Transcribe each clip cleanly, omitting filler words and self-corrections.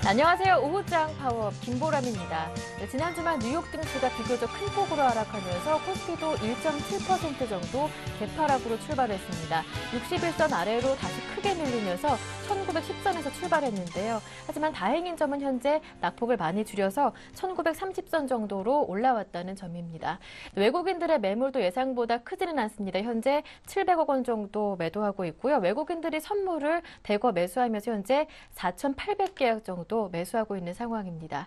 안녕하세요. 오후장 파워업 김보람입니다. 지난 주말 뉴욕 증시가 비교적 큰 폭으로 하락하면서 코스피도 1.7% 정도 개파락으로 출발했습니다. 61선 아래로 다시 크게 밀리면서 1910선에서 출발했는데요. 하지만 다행인 점은 현재 낙폭을 많이 줄여서 1930선 정도로 올라왔다는 점입니다. 외국인들의 매물도 예상보다 크지는 않습니다. 현재 700억 원 정도 매도하고 있고요. 외국인들이 선물을 대거 매수하면서 현재 4,800계약 정도 매수하고 있는 상황입니다.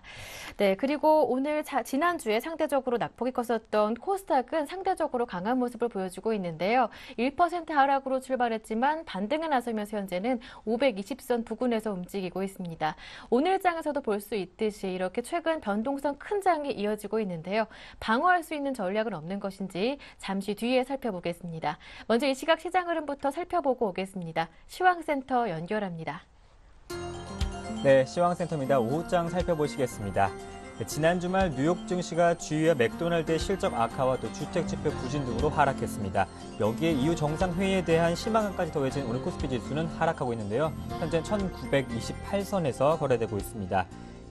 네, 그리고 오늘 지난주에 상대적으로 낙폭이 컸었던 코스닥은 상대적으로 강한 모습을 보여주고 있는데요. 1% 하락으로 출발했지만 반등에 나서면서 현재는 520선 부근에서 움직이고 있습니다. 오늘 장에서도 볼 수 있듯이 이렇게 최근 변동성 큰 장이 이어지고 있는데요. 방어할 수 있는 전략은 없는 것인지 잠시 뒤에 살펴보겠습니다. 먼저 이 시각 시장 흐름부터 살펴보고 오겠습니다. 시황센터 연결합니다. 네, 시황센터입니다. 오후장 살펴보시겠습니다. 지난 주말 뉴욕 증시가 주유와 맥도날드의 실적 악화와 또 주택지표 부진 등으로 하락했습니다. 여기에 EU 정상회의에 대한 실망감까지 더해진 오늘 코스피 지수는 하락하고 있는데요. 현재 1928선에서 거래되고 있습니다.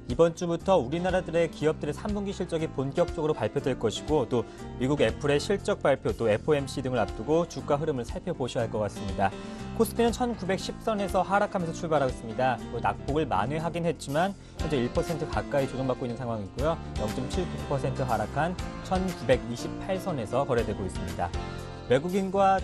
이번 주부터 우리나라들의 기업들의 3분기 실적이 본격적으로 발표될 것이고 또 미국 애플의 실적 발표, 또 FOMC 등을 앞두고 주가 흐름을 살펴보셔야 할 것 같습니다. 코스피는 1910선에서 하락하면서 출발하고 있습니다. 낙폭을 만회하긴 했지만 현재 1% 가까이 조정받고 있는 상황이고요. 0.79% 하락한 1928선에서 거래되고 있습니다. 외국인과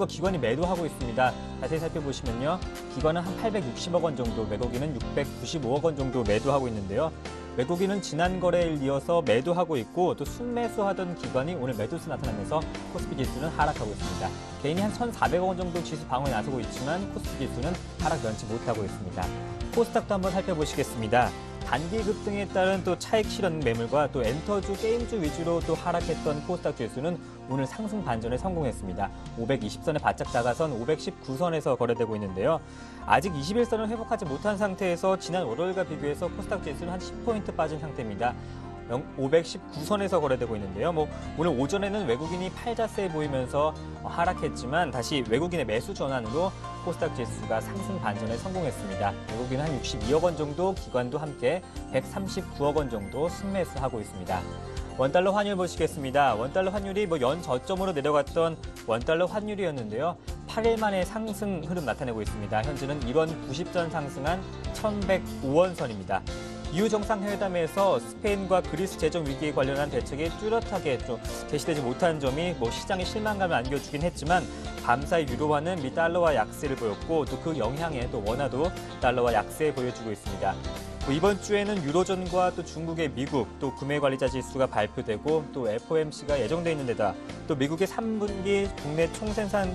기관이 매도하고 있습니다. 자세히 살펴보시면요. 기관은 한 860억 원 정도, 외국인은 695억 원 정도 매도하고 있는데요. 외국인은 지난 거래일 이어서 매도하고 있고 또 순매수하던 기관이 오늘 매도수 나타나면서 코스피 지수는 하락하고 있습니다. 개인이 한 1,400억 원 정도 지수 방어에 나서고 있지만 코스피 지수는 하락 면치 못하고 있습니다. 코스닥도 한번 살펴보시겠습니다. 단기 급등에 따른 또 차익 실현 매물과 또 엔터주, 게임주 위주로 또 하락했던 코스닥 지수는 오늘 상승 반전에 성공했습니다. 520선에 바짝 다가선 519선에서 거래되고 있는데요. 아직 21선을 회복하지 못한 상태에서 지난 월요일과 비교해서 코스닥 지수는 한 10포인트 빠진 상태입니다. 519선에서 거래되고 있는데요. 오늘 오전에는 외국인이 팔자세 보이면서 하락했지만 다시 외국인의 매수 전환으로 코스닥 지수가 상승 반전에 성공했습니다. 외국인은 한 62억 원 정도, 기관도 함께 139억 원 정도 순매수하고 있습니다. 원달러 환율 보시겠습니다. 원달러 환율이 연 저점으로 내려갔던 원달러 환율이었는데요. 8일 만에 상승 흐름 나타내고 있습니다. 현재는 1원 90전 상승한 1,105원 선입니다. EU 정상회담에서 스페인과 그리스 재정 위기에 관련한 대책이 뚜렷하게 좀 제시되지 못한 점이 시장에 실망감을 안겨주긴 했지만 밤사이 유로화는 미 달러와 약세를 보였고 또 그 영향에 또 원화도 달러와 약세 보여주고 있습니다. 이번 주에는 유로존과 또 중국의 미국, 또 구매관리자 지수가 발표되고 또 FOMC가 예정돼 있는 데다 또 미국의 3분기 국내 총생산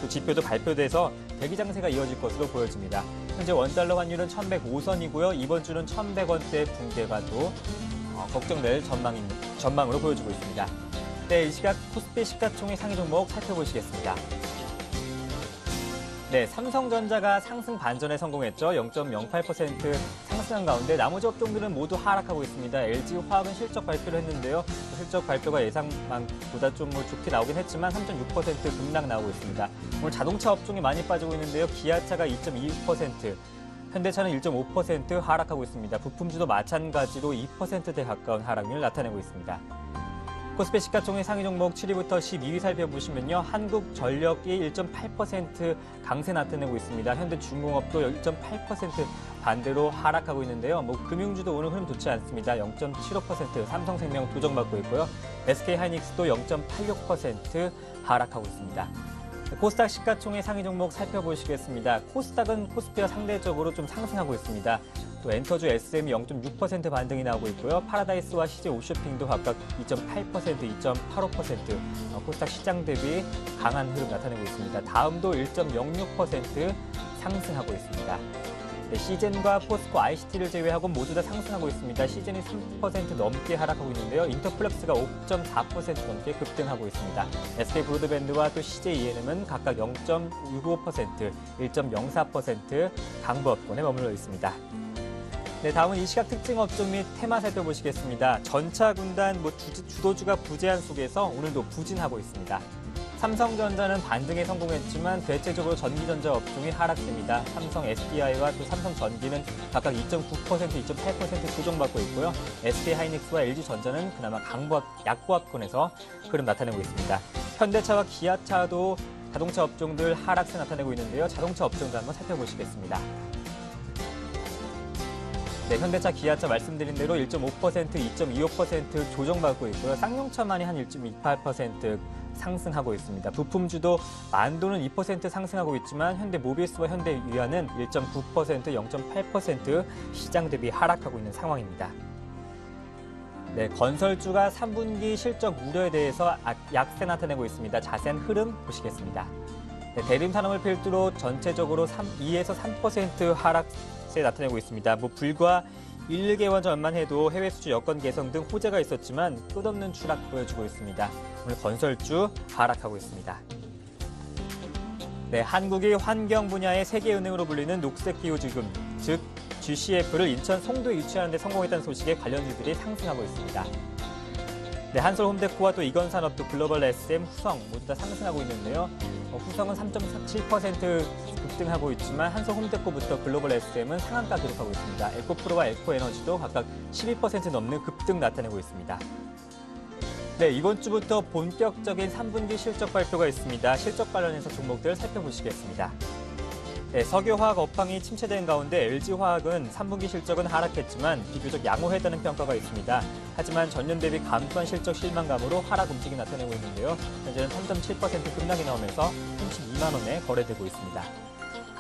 지표도 발표돼서 대기 장세가 이어질 것으로 보여집니다. 현재 원달러 환율은 1,105선이고요. 이번 주는 1,100원대 붕괴가 또 걱정될 전망으로 보여지고 있습니다. 네, 이 시각 코스피 시가총액 상위 종목 살펴보시겠습니다. 네, 삼성전자가 상승 반전에 성공했죠. 0.08% 상승한 가운데 나머지 업종들은 모두 하락하고 있습니다. LG화학은 실적 발표를 했는데요. 실적 발표가 예상보다 좀 좋게 나오긴 했지만 3.6% 급락 나오고 있습니다. 오늘 자동차 업종이 많이 빠지고 있는데요. 기아차가 2.2%, 현대차는 1.5% 하락하고 있습니다. 부품주도 마찬가지로 2%대 가까운 하락률을 나타내고 있습니다. 코스피 시가총액 상위 종목 7위부터 12위 살펴보시면요. 한국전력이 1.8% 강세 나타내고 있습니다. 현대중공업도 1.8% 반대로 하락하고 있는데요. 금융주도 오늘 흐름 좋지 않습니다. 0.75% 삼성생명 조정받고 있고요. SK하이닉스도 0.86% 하락하고 있습니다. 코스닥 시가총액 상위 종목 살펴보시겠습니다. 코스닥은 코스피와 상대적으로 좀 상승하고 있습니다. 또 엔터주 SM이 0.6% 반등이 나오고 있고요. 파라다이스와 CJ 옵쇼핑도 각각 2.8%, 2.85% 코스닥 시장 대비 강한 흐름 나타내고 있습니다. 다음도 1.06% 상승하고 있습니다. 네, 시젠과 포스코, ICT를 제외하고 모두 다 상승하고 있습니다. 시젠이 3% 넘게 하락하고 있는데요. 인터플렉스가 5.4% 넘게 급등하고 있습니다. SK브로드밴드와 또 CJENM은 각각 0.65%, 1.04% 강보합권에 머물러 있습니다. 네, 다음은 이 시각 특징 업종 및 테마 살펴보시겠습니다. 전차 군단 주도주가 부재한 속에서 오늘도 부진하고 있습니다. 삼성전자는 반등에 성공했지만 대체적으로 전기전자 업종이 하락세입니다. 삼성 SDI와 또 삼성전기는 각각 2.9%, 2.8% 조정받고 있고요. SK하이닉스와 LG전자는 그나마 약보합권에서 흐름 나타내고 있습니다. 현대차와 기아차도 자동차 업종들 하락세 나타내고 있는데요. 자동차 업종도 한번 살펴보시겠습니다. 네, 현대차, 기아차 말씀드린 대로 1.5%, 2.25% 조정받고 있고요. 쌍용차만이 한 1.28% 상승하고 있습니다. 부품주도 만도는 2% 상승하고 있지만 현대모비스와 현대위아는 1.9%, 0.8% 시장 대비 하락하고 있는 상황입니다. 네, 건설주가 3분기 실적 우려에 대해서 약세 나타내고 있습니다. 자세한 흐름 보시겠습니다. 네, 대림산업을 필두로 전체적으로 2에서 3% 하락세 나타내고 있습니다. 불과 1, 2개월 전만 해도 해외 수주 여건 개선 등 호재가 있었지만 끝없는 추락 보여주고 있습니다. 오늘 건설주 하락하고 있습니다. 네, 한국이 환경 분야의 세계은행으로 불리는 녹색기후지금, 즉 GCF를 인천 송도에 유치하는 데 성공했다는 소식에 관련주들이 상승하고 있습니다. 네, 한솔홈데코와 또 이건산업도 글로벌 SM, 후성 모두 다 상승하고 있는데요. 후성은 3.7% 급등하고 있지만 한솔홈데코부터 글로벌 SM은 상한가 기록하고 있습니다. 에코프로와 에코에너지도 각각 12% 넘는 급등 나타내고 있습니다. 네, 이번 주부터 본격적인 3분기 실적 발표가 있습니다. 실적 관련해서 종목들 살펴보시겠습니다. 네, 석유화학 업황이 침체된 가운데 LG화학은 3분기 실적은 하락했지만 비교적 양호했다는 평가가 있습니다. 하지만 전년 대비 감소한 실적 실망감으로 하락 움직임이 나타내고 있는데요. 현재는 3.7% 급락이 나오면서 32만 원에 거래되고 있습니다.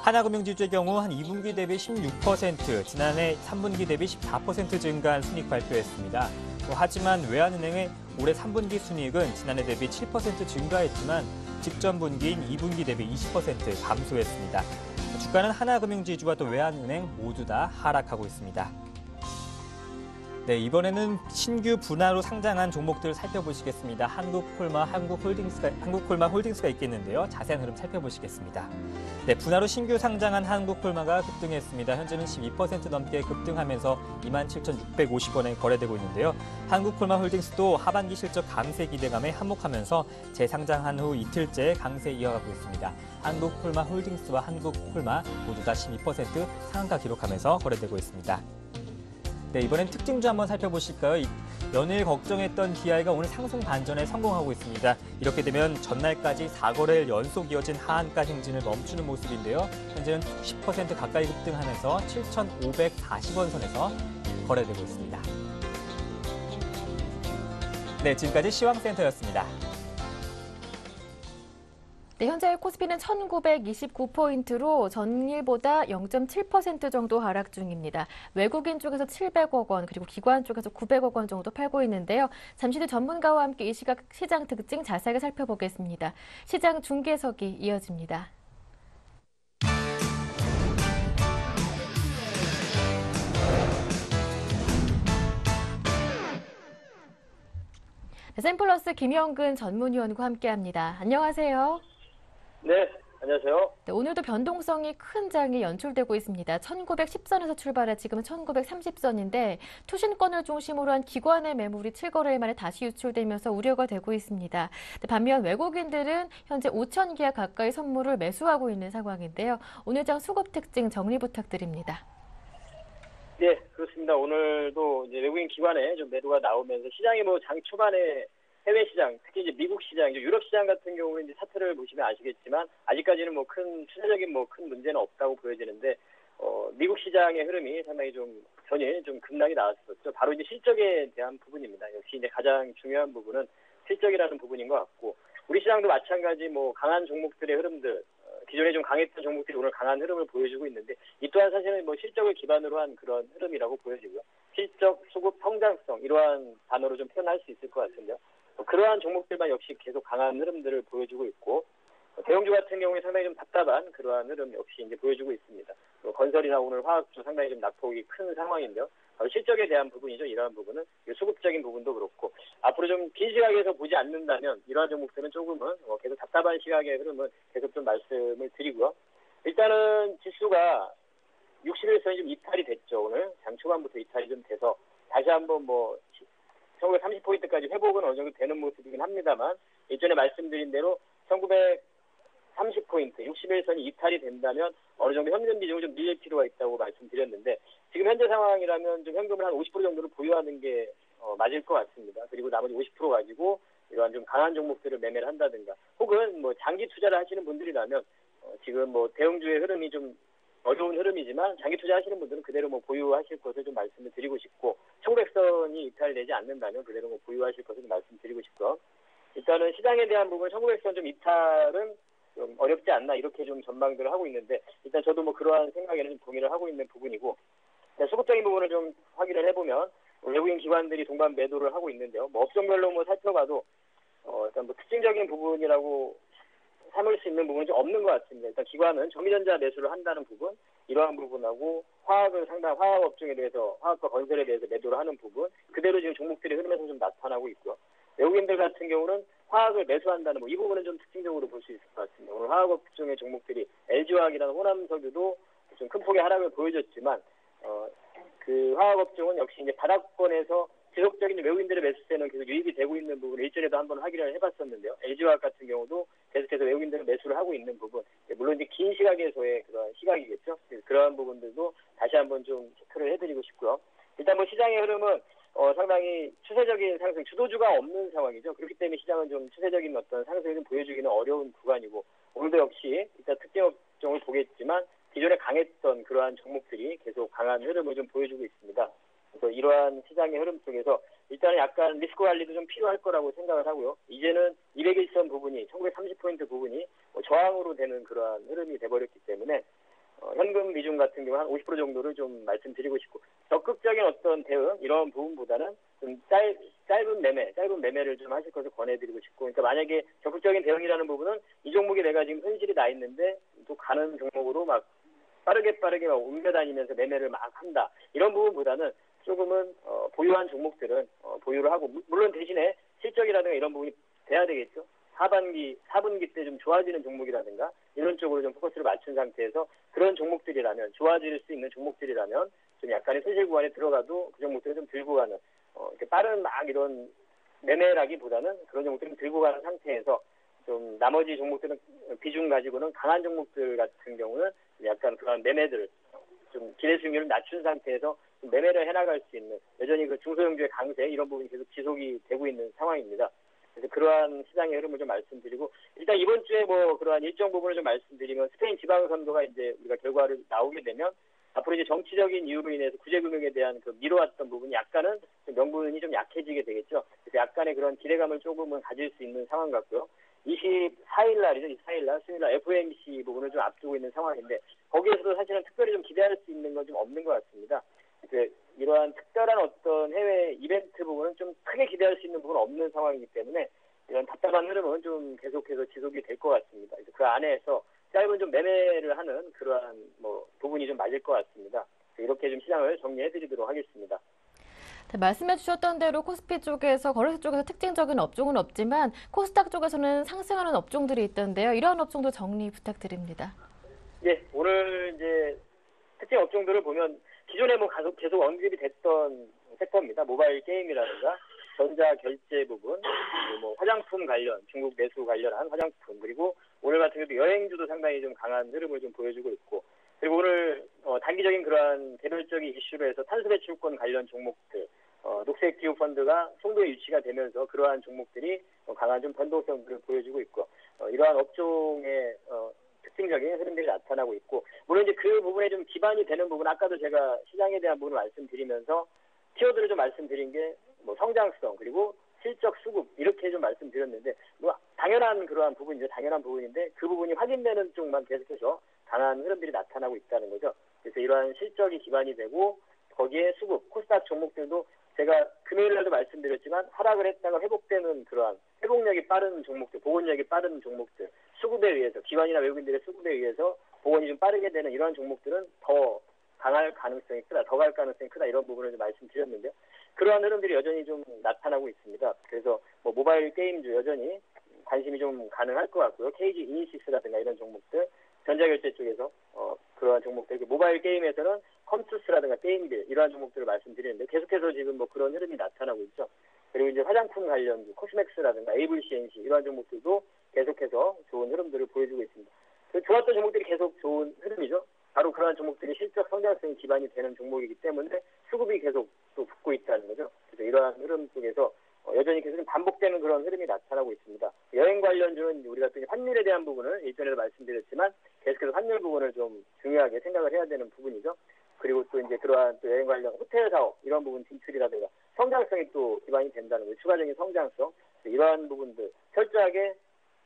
하나금융지주의 경우 한 2분기 대비 16%, 지난해 3분기 대비 14% 증가한 순이익 발표했습니다. 하지만 외환은행의 올해 3분기 순이익은 지난해 대비 7% 증가했지만 직전 분기인 2분기 대비 20% 감소했습니다. 주가는 하나금융지주와 또 외환은행 모두 다 하락하고 있습니다. 네, 이번에는 신규 분할로 상장한 종목들 살펴보시겠습니다. 한국콜마 홀딩스가 있겠는데요. 자세한 흐름 살펴보시겠습니다. 네, 분할로 신규 상장한 한국콜마가 급등했습니다. 현재는 12% 넘게 급등하면서 27,650원에 거래되고 있는데요. 한국콜마 홀딩스도 하반기 실적 강세 기대감에 한몫하면서 재상장한 후 이틀째 강세 이어가고 있습니다. 한국콜마 홀딩스와 한국콜마 모두 다 12% 상한가 기록하면서 거래되고 있습니다. 네, 이번엔 특징주 한번 살펴보실까요? 연일 걱정했던 DI가 오늘 상승 반전에 성공하고 있습니다. 이렇게 되면 전날까지 4거래일 연속 이어진 하한가 행진을 멈추는 모습인데요. 현재는 10% 가까이 급등하면서 7,540원 선에서 거래되고 있습니다. 네, 지금까지 시황센터였습니다. 네, 현재 코스피는 1929포인트로 전일보다 0.7% 정도 하락 중입니다. 외국인 쪽에서 700억 원, 그리고 기관 쪽에서 900억 원 정도 팔고 있는데요. 잠시 뒤 전문가와 함께 이 시각 시장 특징 자세하게 살펴보겠습니다. 시장 중계석이 이어집니다. 네, 샘플러스 김영근 전문위원과 함께합니다. 안녕하세요. 네, 안녕하세요. 네, 오늘도 변동성이 큰 장이 연출되고 있습니다. 1910선에서 출발해 지금은 1930선인데 투신권을 중심으로 한 기관의 매물이 7거래일 만에 다시 유출되면서 우려가 되고 있습니다. 반면 외국인들은 현재 5천 기아 가까이 선물을 매수하고 있는 상황인데요. 오늘 장 수급 특징 정리 부탁드립니다. 네, 그렇습니다. 오늘도 이제 외국인 기관에 좀 매도가 나오면서 시장이 장 초반에 해외 시장, 특히 이제 미국 시장, 유럽 시장 같은 경우는 이제 차트를 보시면 아시겠지만 아직까지는 큰 투자적인 큰 문제는 없다고 보여지는데 미국 시장의 흐름이 상당히 전일 급락이 나왔었죠. 바로 이제 실적에 대한 부분입니다. 역시 이제 가장 중요한 부분은 실적이라는 부분인 것 같고 우리 시장도 마찬가지 강한 종목들의 흐름들 기존에 좀 강했던 종목들이 오늘 강한 흐름을 보여주고 있는데 이 또한 사실은 실적을 기반으로 한 그런 흐름이라고 보여지고요. 실적, 수급, 성장성 이러한 단어로 좀 표현할 수 있을 것 같은데요. 그러한 종목들만 역시 계속 강한 흐름들을 보여주고 있고 대형주 같은 경우에 상당히 좀 답답한 그러한 흐름 역시 이제 보여주고 있습니다. 건설이나 오늘 화학주 상당히 좀 낙폭이 큰 상황인데요. 실적에 대한 부분이죠. 이러한 부분은 수급적인 부분도 그렇고 앞으로 좀 긴 시각에서 보지 않는다면 이러한 종목들은 조금은 계속 답답한 시각의 흐름은 계속 좀 말씀을 드리고요. 일단은 지수가 60일선이 좀 이탈이 됐죠. 오늘 장 초반부터 이탈이 좀 돼서 다시 한번 뭐 1930포인트까지 회복은 어느 정도 되는 모습이긴 합니다만 예전에 말씀드린 대로 1930포인트, 61선이 이탈이 된다면 어느 정도 현금 비중을 좀 늘릴 필요가 있다고 말씀드렸는데 지금 현재 상황이라면 좀 현금을 한 50% 정도를 보유하는 게 맞을 것 같습니다. 그리고 나머지 50% 가지고 이러한 좀 강한 종목들을 매매를 한다든가 혹은 뭐 장기 투자를 하시는 분들이라면 지금 뭐 대형주의 흐름이 좀 어려운 흐름이지만 장기 투자하시는 분들은 그대로 뭐 보유하실 것을 좀 말씀을 드리고 싶고 1900선이 이탈되지 않는다면 그대로 뭐 보유하실 것을 좀 말씀드리고 싶고요. 일단은 시장에 대한 부분 1900선 좀 이탈은 좀 어렵지 않나 이렇게 좀 전망들을 하고 있는데 일단 저도 뭐 그러한 생각에는 좀 동의를 하고 있는 부분이고 수급적인 부분을 좀 확인을 해보면 외국인 기관들이 동반 매도를 하고 있는데요. 뭐 업종별로 뭐 살펴봐도 일단 뭐 특징적인 부분이라고 삼을 수 있는 부분이 좀 없는 것 같습니다. 일단 기관은 전기전자 매수를 한다는 부분, 이러한 부분하고 화학을 상당 화학 업종에 대해서 화학과 건설에 대해서 매도를 하는 부분, 그대로 지금 종목들의 흐름에서 좀 나타나고 있고요. 외국인들 같은 경우는 화학을 매수한다는 이 부분은 좀 특징적으로 볼 수 있을 것 같습니다. 오늘 화학 업종의 종목들이 LG화학이라는 호남석유도 좀 큰 폭의 하락을 보여줬지만 그 화학 업종은 역시 이제 바닥권에서 지속적인 외국인들의 매수세는 계속 유입이 되고 있는 부분을 일전에도 한번 확인을 해봤었는데요. LG화학 같은 경우도 계속해서 외국인들의 매수를 하고 있는 부분, 물론 이제 긴 시각에서의 그런 시각이겠죠. 그러한 부분들도 다시 한번 좀 체크를 해드리고 싶고요. 일단 뭐 시장의 흐름은 상당히 추세적인 상승, 주도주가 없는 상황이죠. 그렇기 때문에 시장은 좀 추세적인 어떤 상승을 좀 보여주기는 어려운 구간이고 오늘도 역시 일단 특정 업종을 보겠지만 기존에 강했던 그러한 종목들이 계속 강한 흐름을 좀 보여주고 있습니다. 그래서 이러한 시장의 흐름 속에서 일단은 약간 리스크 관리도 좀 필요할 거라고 생각을 하고요. 이제는 200일선 부분이 1930포인트 부분이 저항으로 되는 그러한 흐름이 돼버렸기 때문에 현금 비중 같은 경우 한 50% 정도를 좀 말씀드리고 싶고 적극적인 어떤 대응 이런 부분보다는 좀 짧은 매매를 좀 하실 것을 권해드리고 싶고 그러니까 만약에 적극적인 대응이라는 부분은 이 종목이 내가 지금 현실이 나 있는데 또 가는 종목으로 막 빠르게 막 옮겨다니면서 매매를 막 한다 이런 부분보다는 조금은 보유한 종목들은 보유를 하고 물론 대신에 실적이라든가 이런 부분이 돼야 되겠죠. 4분기 때 좀 좋아지는 종목이라든가 이런 쪽으로 좀 포커스를 맞춘 상태에서 그런 종목들이라면 좋아질 수 있는 종목들이라면 좀 약간의 손실 구간에 들어가도 그 종목들을 좀 들고 가는 이렇게 빠른 막 이런 매매라기보다는 그런 종목들을 들고 가는 상태에서 좀 나머지 종목들은 비중 가지고는 강한 종목들 같은 경우는 약간 그런 매매들을 좀 기대 수익률을 낮춘 상태에서 좀 매매를 해나갈 수 있는 여전히 그 중소형주의 강세 이런 부분이 계속 지속이 되고 있는 상황입니다. 그래서 그러한 시장의 흐름을 좀 말씀드리고 일단 이번 주에 뭐 그러한 일정 부분을 좀 말씀드리면 스페인 지방선거가 이제 우리가 결과를 나오게 되면 앞으로 이제 정치적인 이유로 인해서 구제금융에 대한 그 미뤄왔던 부분이 약간은 좀 명분이 좀 약해지게 되겠죠. 그래서 약간의 그런 기대감을 조금은 가질 수 있는 상황 같고요. 24일 날이죠. 24일 날 수요일 날 FOMC 부분을 좀 앞두고 있는 상황인데 거기에서도 사실은 특별히 좀 기대할 수 있는 건 좀 없는 것 같습니다. 그래서 이러한 특별한 어떤 해외 이벤트 부분은 좀 크게 기대할 수 있는 부분은 없는 상황이기 때문에 이런 답답한 흐름은 좀 계속해서 지속이 될 것 같습니다. 그래서 그 안에서 짧은 좀 매매를 하는 그러한 뭐 부분이 좀 맞을 것 같습니다. 이렇게 좀 시장을 정리해드리도록 하겠습니다. 네, 말씀해 주셨던 대로 코스피 쪽에서 거래소 쪽에서 특징적인 업종은 없지만 코스닥 쪽에서는 상승하는 업종들이 있던데요. 이러한 업종도 정리 부탁드립니다. 예, 오늘 이제 특징 업종들을 보면 기존에 뭐 계속 언급이 됐던 섹터입니다. 모바일 게임이라든가 전자 결제 부분, 뭐 화장품 관련, 중국 내수 관련한 화장품 그리고 오늘 같은 경우도 여행주도 상당히 좀 강한 흐름을 좀 보여주고 있고 그리고 오늘 단기적인 그러한 개별적인 이슈로 해서 탄소 배출권 관련 종목들, 녹색 기후 펀드가 송도에 유치가 되면서 그러한 종목들이 강한 좀 변동성들을 보여주고 있고 이러한 업종의 특징적인 흐름들이 나타나고 있고 물론 이제 그 부분에 좀 기반이 되는 부분 아까도 제가 시장에 대한 부분을 말씀드리면서 키워드를 좀 말씀드린 게 뭐 성장성 그리고 실적 수급 이렇게 좀 말씀드렸는데 뭐 당연한 그러한 부분이죠. 당연한 부분인데 그 부분이 확인되는 쪽만 계속해서 강한 흐름들이 나타나고 있다는 거죠. 그래서 이러한 실적이 기반이 되고 거기에 수급 코스닥 종목들도 제가 금요일 날도 말씀드렸지만 하락을 했다가 회복되는 그러한 회복력이 빠른 종목들, 복원력이 빠른 종목들, 수급에 의해서 기관이나 외국인들의 수급에 의해서 복원이 좀 빠르게 되는 이러한 종목들은 더 강할 가능성이 크다, 더 갈 가능성이 크다 이런 부분을 좀 말씀드렸는데요. 그러한 흐름들이 여전히 좀 나타나고 있습니다. 그래서 뭐 모바일 게임도 여전히 관심이 좀 가능할 것 같고요. KG 이니시스라든가 이런 종목들, 전자결제 쪽에서 그러한 종목들, 모바일 게임에서는 컴투스라든가 게임빌 이러한 종목들을 말씀드리는데 계속해서 지금 뭐 그런 흐름이 나타나고 있죠. 그리고 이제 화장품 관련 코스맥스라든가 AVCNC 이러한 종목들도 계속해서 좋은 흐름들을 보여주고 있습니다. 좋았던 종목들이 계속 좋은 흐름이죠. 바로 그러한 종목들이 실적 성장성이 기반이 되는 종목이기 때문에 수급이 계속 또 붙고 있다는 거죠. 그래서 이러한 흐름 속에서 여전히 계속 반복되는 그런 흐름이 나타나고 있습니다. 여행 관련주는 우리가 또 환율에 대한 부분을 일전에도 말씀드렸지만 계속해서 환율 부분을 좀 중요하게 생각을 해야 되는 부분이죠. 그리고 또 이제 그러한 또 여행 관련 호텔 사업 이런 부분 진출이라든가 성장성이 또 기반이 된다는 거예요. 추가적인 성장성 이러한 부분들 철저하게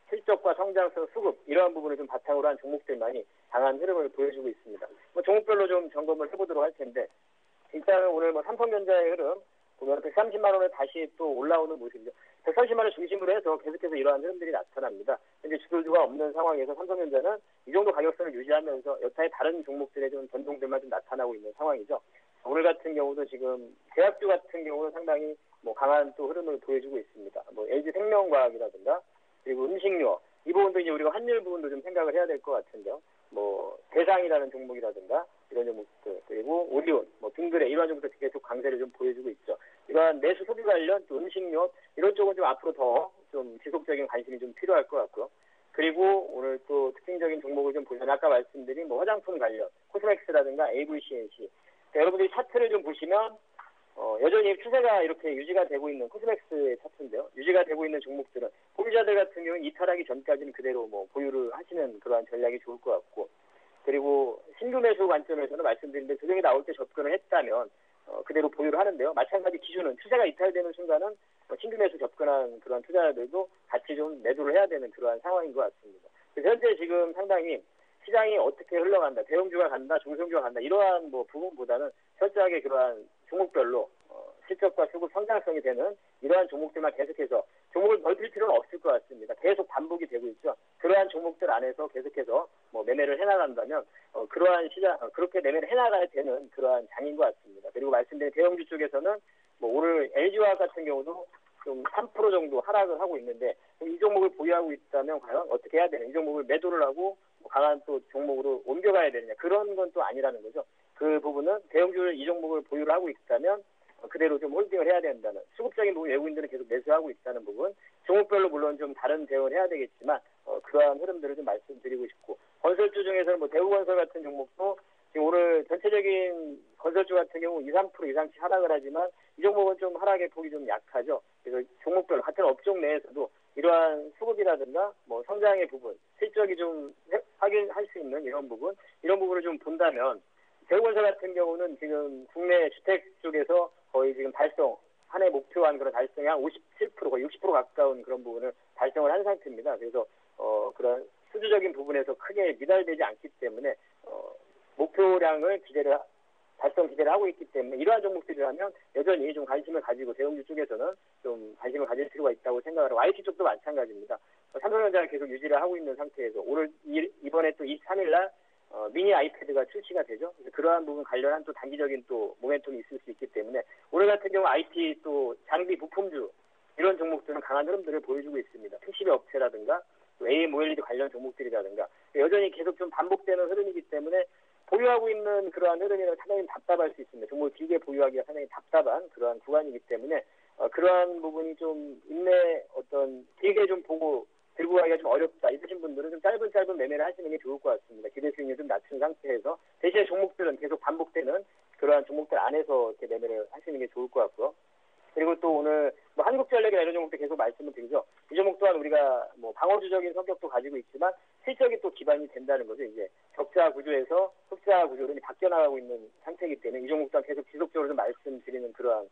실적과 성장성, 수급 이러한 부분을 좀 바탕으로 한 종목들만이 강한 흐름을 보여주고 있습니다. 종목별로 좀 점검을 해보도록 할 텐데 일단은 오늘 삼성전자의 흐름 보면 130만 원에 다시 또 올라오는 모습이죠. 130만 원 중심으로 해서 계속해서 이러한 흐름들이 나타납니다. 현재 주도주가 없는 상황에서 삼성전자는 이 정도 가격선을 유지하면서 여타의 다른 종목들의 좀 변동들만 좀 나타나고 있는 상황이죠. 오늘 같은 경우도 지금 제약주 같은 경우는 상당히 강한 또 흐름을 보여주고 있습니다. LG생명과학이라든가 그리고 음식료 이 부분도 이제 우리가 환율 부분도 좀 생각을 해야 될 것 같은데요. 대상이라는 종목이라든가 이런 종목들 그리고 오리온, 빙그레 이런 종목들 계속 강세를 좀 보여주고 있죠. 이러한 내수 소비 관련 또 음식료 이런 쪽은 좀 앞으로 더 좀 지속적인 관심이 좀 필요할 것 같고요. 그리고 오늘 또 특징적인 종목을 좀 보면 아까 말씀드린 화장품 관련 코스맥스라든가 AVCNC 여러분들이 차트를 좀 보시면 여전히 추세가 이렇게 유지가 되고 있는 코스맥스의 차트인데요. 유지가 되고 있는 종목들은 보유자들 같은 경우는 이탈하기 전까지는 그대로 보유를 하시는 그러한 전략이 좋을 것 같고 그리고 신규 매수 관점에서는 말씀드린 조정이 나올 때 접근을 했다면 그대로 보유를 하는데요. 마찬가지 기준은 추세가 이탈되는 순간은 신규 매수 접근한 그런 투자자들도 같이 좀 매도를 해야 되는 그러한 상황인 것 같습니다. 그래서 현재 지금 상당히 시장이 어떻게 흘러간다, 대형주가 간다, 중성주가 간다 이러한 부분보다는 철저하게 그러한 종목별로 실적과 수급 성장성이 되는 이러한 종목들만 계속해서 종목을 넓힐 필요는 없을 것 같습니다. 계속 반복이 되고 있죠. 그러한 종목들 안에서 계속해서 매매를 해나간다면 그러한 시장 그렇게 매매를 해나가야 되는 그러한 장인 것 같습니다. 그리고 말씀드린 대형주 쪽에서는 오늘 LG화학 같은 경우도 좀 3% 정도 하락을 하고 있는데 이 종목을 보유하고 있다면 과연 어떻게 해야 되냐? 이 종목을 매도를 하고 강한 또 종목으로 옮겨가야 되느냐? 그런 건 또 아니라는 거죠. 그 부분은 대형주를 이 종목을 보유를 하고 있다면 그대로 좀 홀딩을 해야 된다는 수급적인 부분 외국인들은 계속 매수하고 있다는 부분 종목별로 물론 좀 다른 대응을 해야 되겠지만 그러한 흐름들을 좀 말씀드리고 싶고 건설주 중에서는 대우건설 같은 종목도 지금 오늘 전체적인 건설주 같은 경우 2, 3% 이상씩 하락을 하지만 이 종목은 좀 하락의 폭이 좀 약하죠. 그래서 종목별로 같은 업종 내에서도 이러한 수급이라든가 성장의 부분, 실적이 좀 확인할 수 있는 이런 부분을 좀 본다면 대우건설 같은 경우는 지금 국내 주택 쪽에서 거의 지금 한 해 목표한 그런 달성이 한 57%, 거의 60% 가까운 그런 부분을 달성을 한 상태입니다. 그래서 그런 수주적인 부분에서 크게 미달되지 않기 때문에 목표량을 달성 기대를 하고 있기 때문에 이러한 종목들이라면 여전히 좀 관심을 가지고 대형주 쪽에서는 좀 관심을 가질 필요가 있다고 생각을 하고 IT 쪽도 마찬가지입니다. 삼성전자를 계속 유지를 하고 있는 상태에서 이번에 또 23일 날 미니 아이패드가 출시가 되죠. 그래서 그러한 부분 관련한 또 단기적인 또 모멘텀이 있을 수 있기 때문에 오늘 같은 경우 IT 또 장비 부품주 이런 종목들은 강한 흐름들을 보여주고 있습니다. PCB 업체라든가 또 AMOLED 관련 종목들이라든가 여전히 계속 좀 반복되는 흐름이기 때문에 보유하고 있는 그러한 흐름이랑 상당히 답답할 수 있습니다. 종목을 길게 보유하기가 상당히 답답한 그러한 구간이기 때문에 그러한 부분이 좀 길게 좀 보고 들고 가기가 좀 어렵다 이러신 분들은 좀 짧은 매매를 하시는 게 좋을 것 같습니다. 기대 수익률 좀 낮춘 상태에서 대신에 종목들은 계속 반복되는 그러한 종목들 안에서 이렇게 매매를 하시는 게 좋을 것 같고요. 그리고 또 오늘 한국전력이나 이런 종목들 계속 말씀을 드리죠. 이 종목 또한 우리가 방어주적인 성격도 가지고 있지만 실적이 또 기반이 된다는 거죠. 이제 적자 구조에서 흑자 구조로 바뀌어 나가고 있는 상태이기 때문에 이 종목 또한 계속 지속적으로 좀 말씀드리는 그러한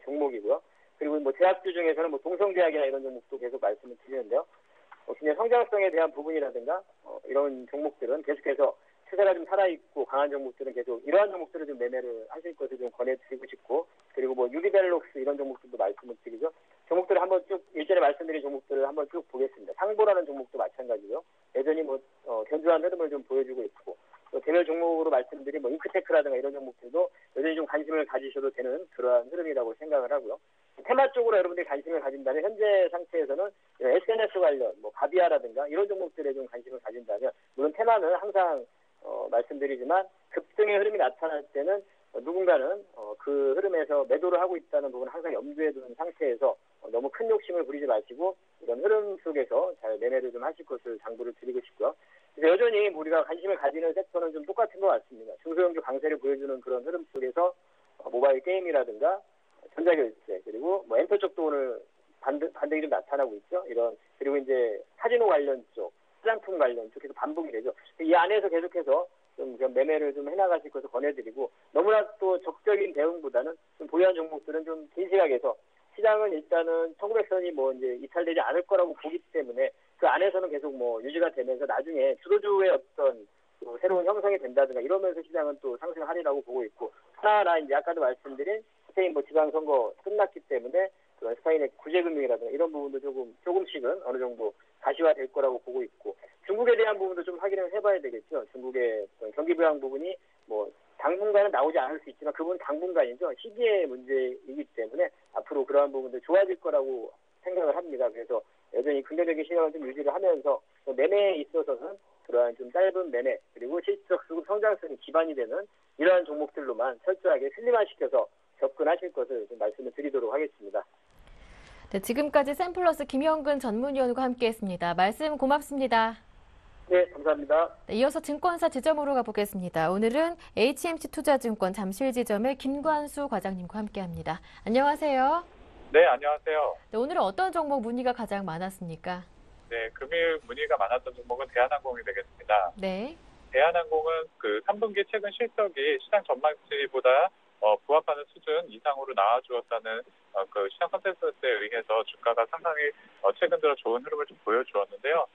종목이고요. 그리고 제약주 중에서는 동성제약이나 이런 종목도 계속 말씀을 드리는데요. 굉장히 성장성에 대한 부분이라든가 이런 종목들은 계속해서 추세가 좀 살아있고 강한 종목들은 계속 이러한 종목들을 좀 매매를 하실 것을 좀 권해드리고 싶고 그리고 유비벨록스 이런 종목들도 말씀을 드리죠. 종목들을 한번 쭉 일전에 말씀드린 종목들을 한번 쭉 보겠습니다. 상보라는 종목도 마찬가지고요. 여전히 견조한 흐름을 좀 보여주고 있고 또 개별 종목으로 말씀드린 잉크테크라든가 이런 종목들도 여전히 좀 관심을 가지셔도 되는 그러한 흐름이라고 생각을 하고요. 테마 쪽으로 여러분들이 관심을 가진다면 현재 상태에서는 SNS 관련 가비아라든가 이런 종목들에 좀 관심을 가진다면 물론 테마는 항상 말씀드리지만 급등의 흐름이 나타날 때는 누군가는 그 흐름에서 매도를 하고 있다는 부분을 항상 염두에 두는 상태에서 너무 큰 욕심을 부리지 마시고 이런 흐름 속에서 잘 매매를 좀 하실 것을 당부를 드리고 싶고요. 그래서 여전히 우리가 관심을 가지는 섹터는 좀 똑같은 것 같습니다. 중소형주 강세를 보여주는 그런 흐름 속에서 모바일 게임이라든가 전자결제 그리고 뭐 엔터 쪽도 오늘 반등이 좀 나타나고 있죠. 이런 그리고 이제 카지노 관련 쪽, 화장품 관련 쪽에서 반복이 되죠. 이 안에서 계속해서 좀 매매를 좀 해나가실 것을 권해드리고 너무나 또 적극적인 대응보다는 좀 보유한 종목들은 좀 긴 시각에서 시장은 일단은 1900선이 뭐 이제 이탈되지 않을 거라고 보기 때문에 그 안에서는 계속 뭐 유지가 되면서 나중에 주도주의 어떤 또 새로운 형성이 된다든가 이러면서 시장은 또 상승하리라고 보고 있고 하나하나 이제 아까도 말씀드린 스페인 뭐 지방선거 끝났기 때문에 그런 스페인의 구제금융이라든가 이런 부분도 조금씩은 어느 정도 가시화될 거라고 보고 있고 중국에 대한 부분도 좀 확인을 해봐야 되겠죠. 중국의 경기 부양 부분이 뭐 당분간은 나오지 않을 수 있지만 그분은 당분간이죠. 시기의 문제이기 때문에 앞으로 그러한 부분들 좋아질 거라고 생각을 합니다. 그래서 여전히 긍정적인 시각을 좀 유지를 하면서 매매에 있어서는 그러한 좀 짧은 매매 그리고 실질적 수급 성장성이 기반이 되는 이러한 종목들로만 철저하게 슬림화시켜서 접근하실 것을 좀 말씀을 드리도록 하겠습니다. 네, 지금까지 샘플러스 김영근 전문위원과 함께했습니다. 말씀 고맙습니다. 네, 감사합니다. 네, 이어서 증권사 지점으로 가보겠습니다. 오늘은 HMC 투자증권 잠실지점의 김관수 과장님과 함께합니다. 안녕하세요. 네, 안녕하세요. 네, 오늘은 어떤 종목 문의가 가장 많았습니까? 네, 금일 문의가 많았던 종목은 대한항공이 되겠습니다. 네. 대한항공은 그 3분기 최근 실적이 시장 전망치보다 부합하는 수준 이상으로 나와주었다는 그 시장 컨센서스에 의해서 주가가 상당히 최근 들어 좋은 흐름을 좀 보여주었는데요.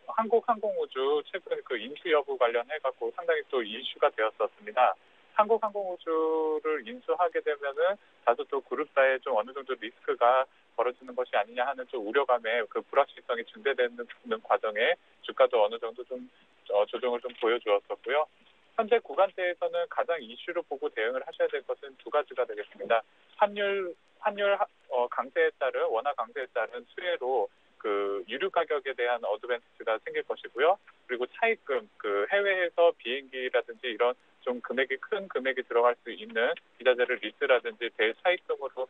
한국항공우주 최근 그 인수 여부 관련해갖고 상당히 또 이슈가 되었었습니다. 한국항공우주를 인수하게 되면은 다소 또 그룹사에 좀 어느 정도 리스크가 벌어지는 것이 아니냐 하는 좀 우려감에 그 불확실성이 증대되는 과정에 주가도 어느 정도 좀 조정을 좀 보여주었었고요. 현재 구간대에서는 가장 이슈로 보고 대응을 하셔야 될 것은 두 가지가 되겠습니다. 환율 강세에 따른 원화 강세에 따른 수혜로 그 유류 가격에 대한 어드밴티지가 생길 것이고요. 그리고 차입금, 그 해외에서 비행기라든지 이런 좀 큰 금액이 들어갈 수 있는 비자재를 리스라든지 대차입금으로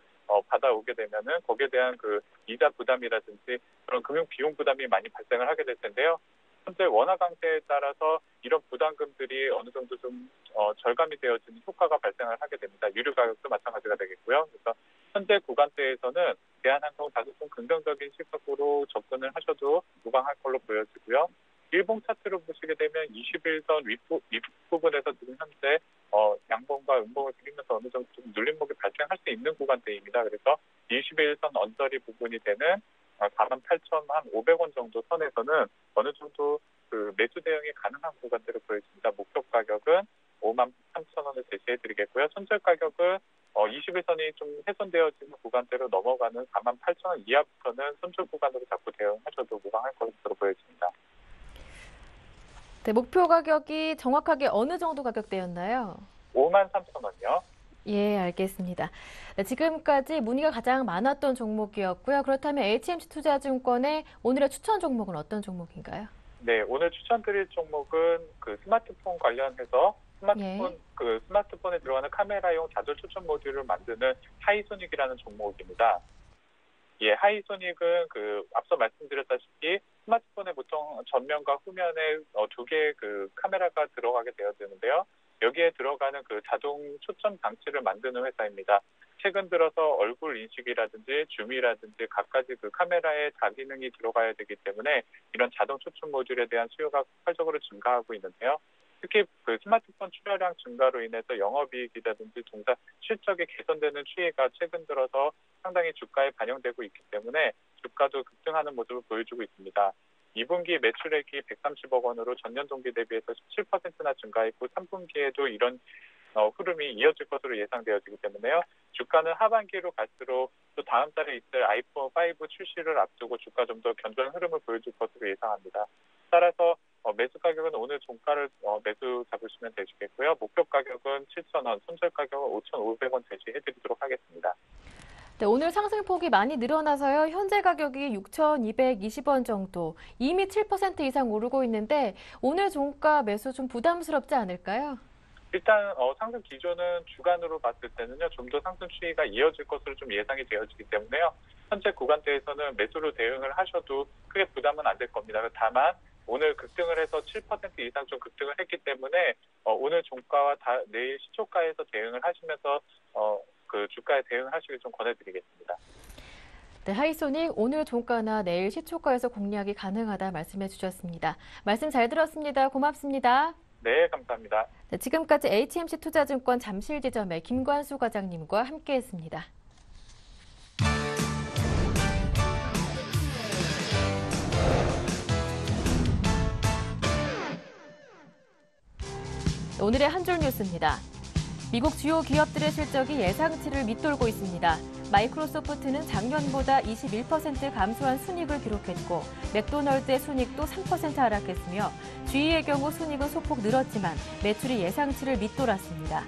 받아오게 되면은 거기에 대한 그 이자 부담이라든지 그런 금융 비용 부담이 많이 발생을 하게 될 텐데요. 현재 원화 강세에 따라서 이런 부담금들이 어느 정도 좀 절감이 되어지는 효과가 발생을 하게 됩니다. 유류 가격도 마찬가지가 되겠고요. 그래서 현재 구간대에서는 대한항공 다소 좀 긍정적인 시각으로 접근을 하셔도 무방할 걸로 보여지고요. 일봉 차트로 보시게 되면 21선 윗부분에서 지금 현재 양봉과 음봉을 그리면서 어느 정도 좀 눌림목이 발생할 수 있는 구간대입니다. 그래서 21선 언저리 부분이 되는 48,500원 정도 선에서는 어느 정도 그 매수 대응이 가능한 구간대로 보여집니다. 목표 가격은 53,000원을 제시해드리겠고요. 손절 가격은 21선이 좀 훼손되어지는 구간대로 넘어가는 48,000원 이하부터는 손절 구간으로 자꾸 대응하셔도 무방할 것으로 보여집니다. 네, 목표 가격이 정확하게 어느 정도 가격대였나요? 53,000원이요. 예, 알겠습니다. 네, 지금까지 문의가 가장 많았던 종목이었고요. 그렇다면 HMC 투자증권의 오늘의 추천 종목은 어떤 종목인가요? 네, 오늘 추천드릴 종목은 그 스마트폰 관련해서 스마트폰에 들어가는 카메라용 자동 추천 모듈을 만드는 하이소닉이라는 종목입니다. 예, 하이소닉은 그 앞서 말씀드렸다시피 스마트폰에 보통 전면과 후면에 두 개의 그 카메라가 들어가게 되어지는데요. 여기에 들어가는 그 자동 초점 장치를 만드는 회사입니다. 최근 들어서 얼굴 인식이라든지 줌이라든지 각가지 그 카메라에 다기능이 들어가야 되기 때문에 이런 자동 초점 모듈에 대한 수요가 폭발적으로 증가하고 있는데요. 특히 그 스마트폰 출하량 증가로 인해서 영업이익이라든지 종사 실적이 개선되는 추이가 최근 들어서 상당히 주가에 반영되고 있기 때문에 주가도 급등하는 모습을 보여주고 있습니다. 2분기 매출액이 130억 원으로 전년 동기 대비해서 17%나 증가했고 3분기에도 이런 흐름이 이어질 것으로 예상되어지기 때문에요. 주가는 하반기로 갈수록 또 다음 달에 있을 아이폰 5 출시를 앞두고 주가 좀 더 견조한 흐름을 보여줄 것으로 예상합니다. 따라서 매수 가격은 오늘 종가를 매수 잡으시면 되시겠고요. 목표 가격은 7,000원, 손절 가격은 5,500원 제시해드리도록 하겠습니다. 네, 오늘 상승폭이 많이 늘어나서요. 현재 가격이 6,220원 정도, 이미 7% 이상 오르고 있는데 오늘 종가 매수 좀 부담스럽지 않을까요? 일단 상승 기조는 주간으로 봤을 때는요, 좀 더 상승 추이가 이어질 것으로 좀 예상이 되어지기 때문에요. 현재 구간대에서는 매수로 대응을 하셔도 크게 부담은 안 될 겁니다. 다만 오늘 급등을 해서 7% 이상 좀 급등을 했기 때문에 오늘 종가와 내일 시초가에서 대응을 하시면서 그 주가에 대응하시길 좀 권해드리겠습니다. 네, 하이소닉 오늘 종가나 내일 시초가에서 공략이 가능하다 말씀해 주셨습니다. 말씀 잘 들었습니다. 고맙습니다. 네, 감사합니다. 네, 지금까지 HMC 투자증권 잠실지점의 김관수 과장님과 함께했습니다. 오늘의 한 줄 뉴스입니다. 미국 주요 기업들의 실적이 예상치를 밑돌고 있습니다. 마이크로소프트는 작년보다 21% 감소한 순이익을 기록했고 맥도널드의 순이익도 3% 하락했으며 GE의 경우 순이익은 소폭 늘었지만 매출이 예상치를 밑돌았습니다.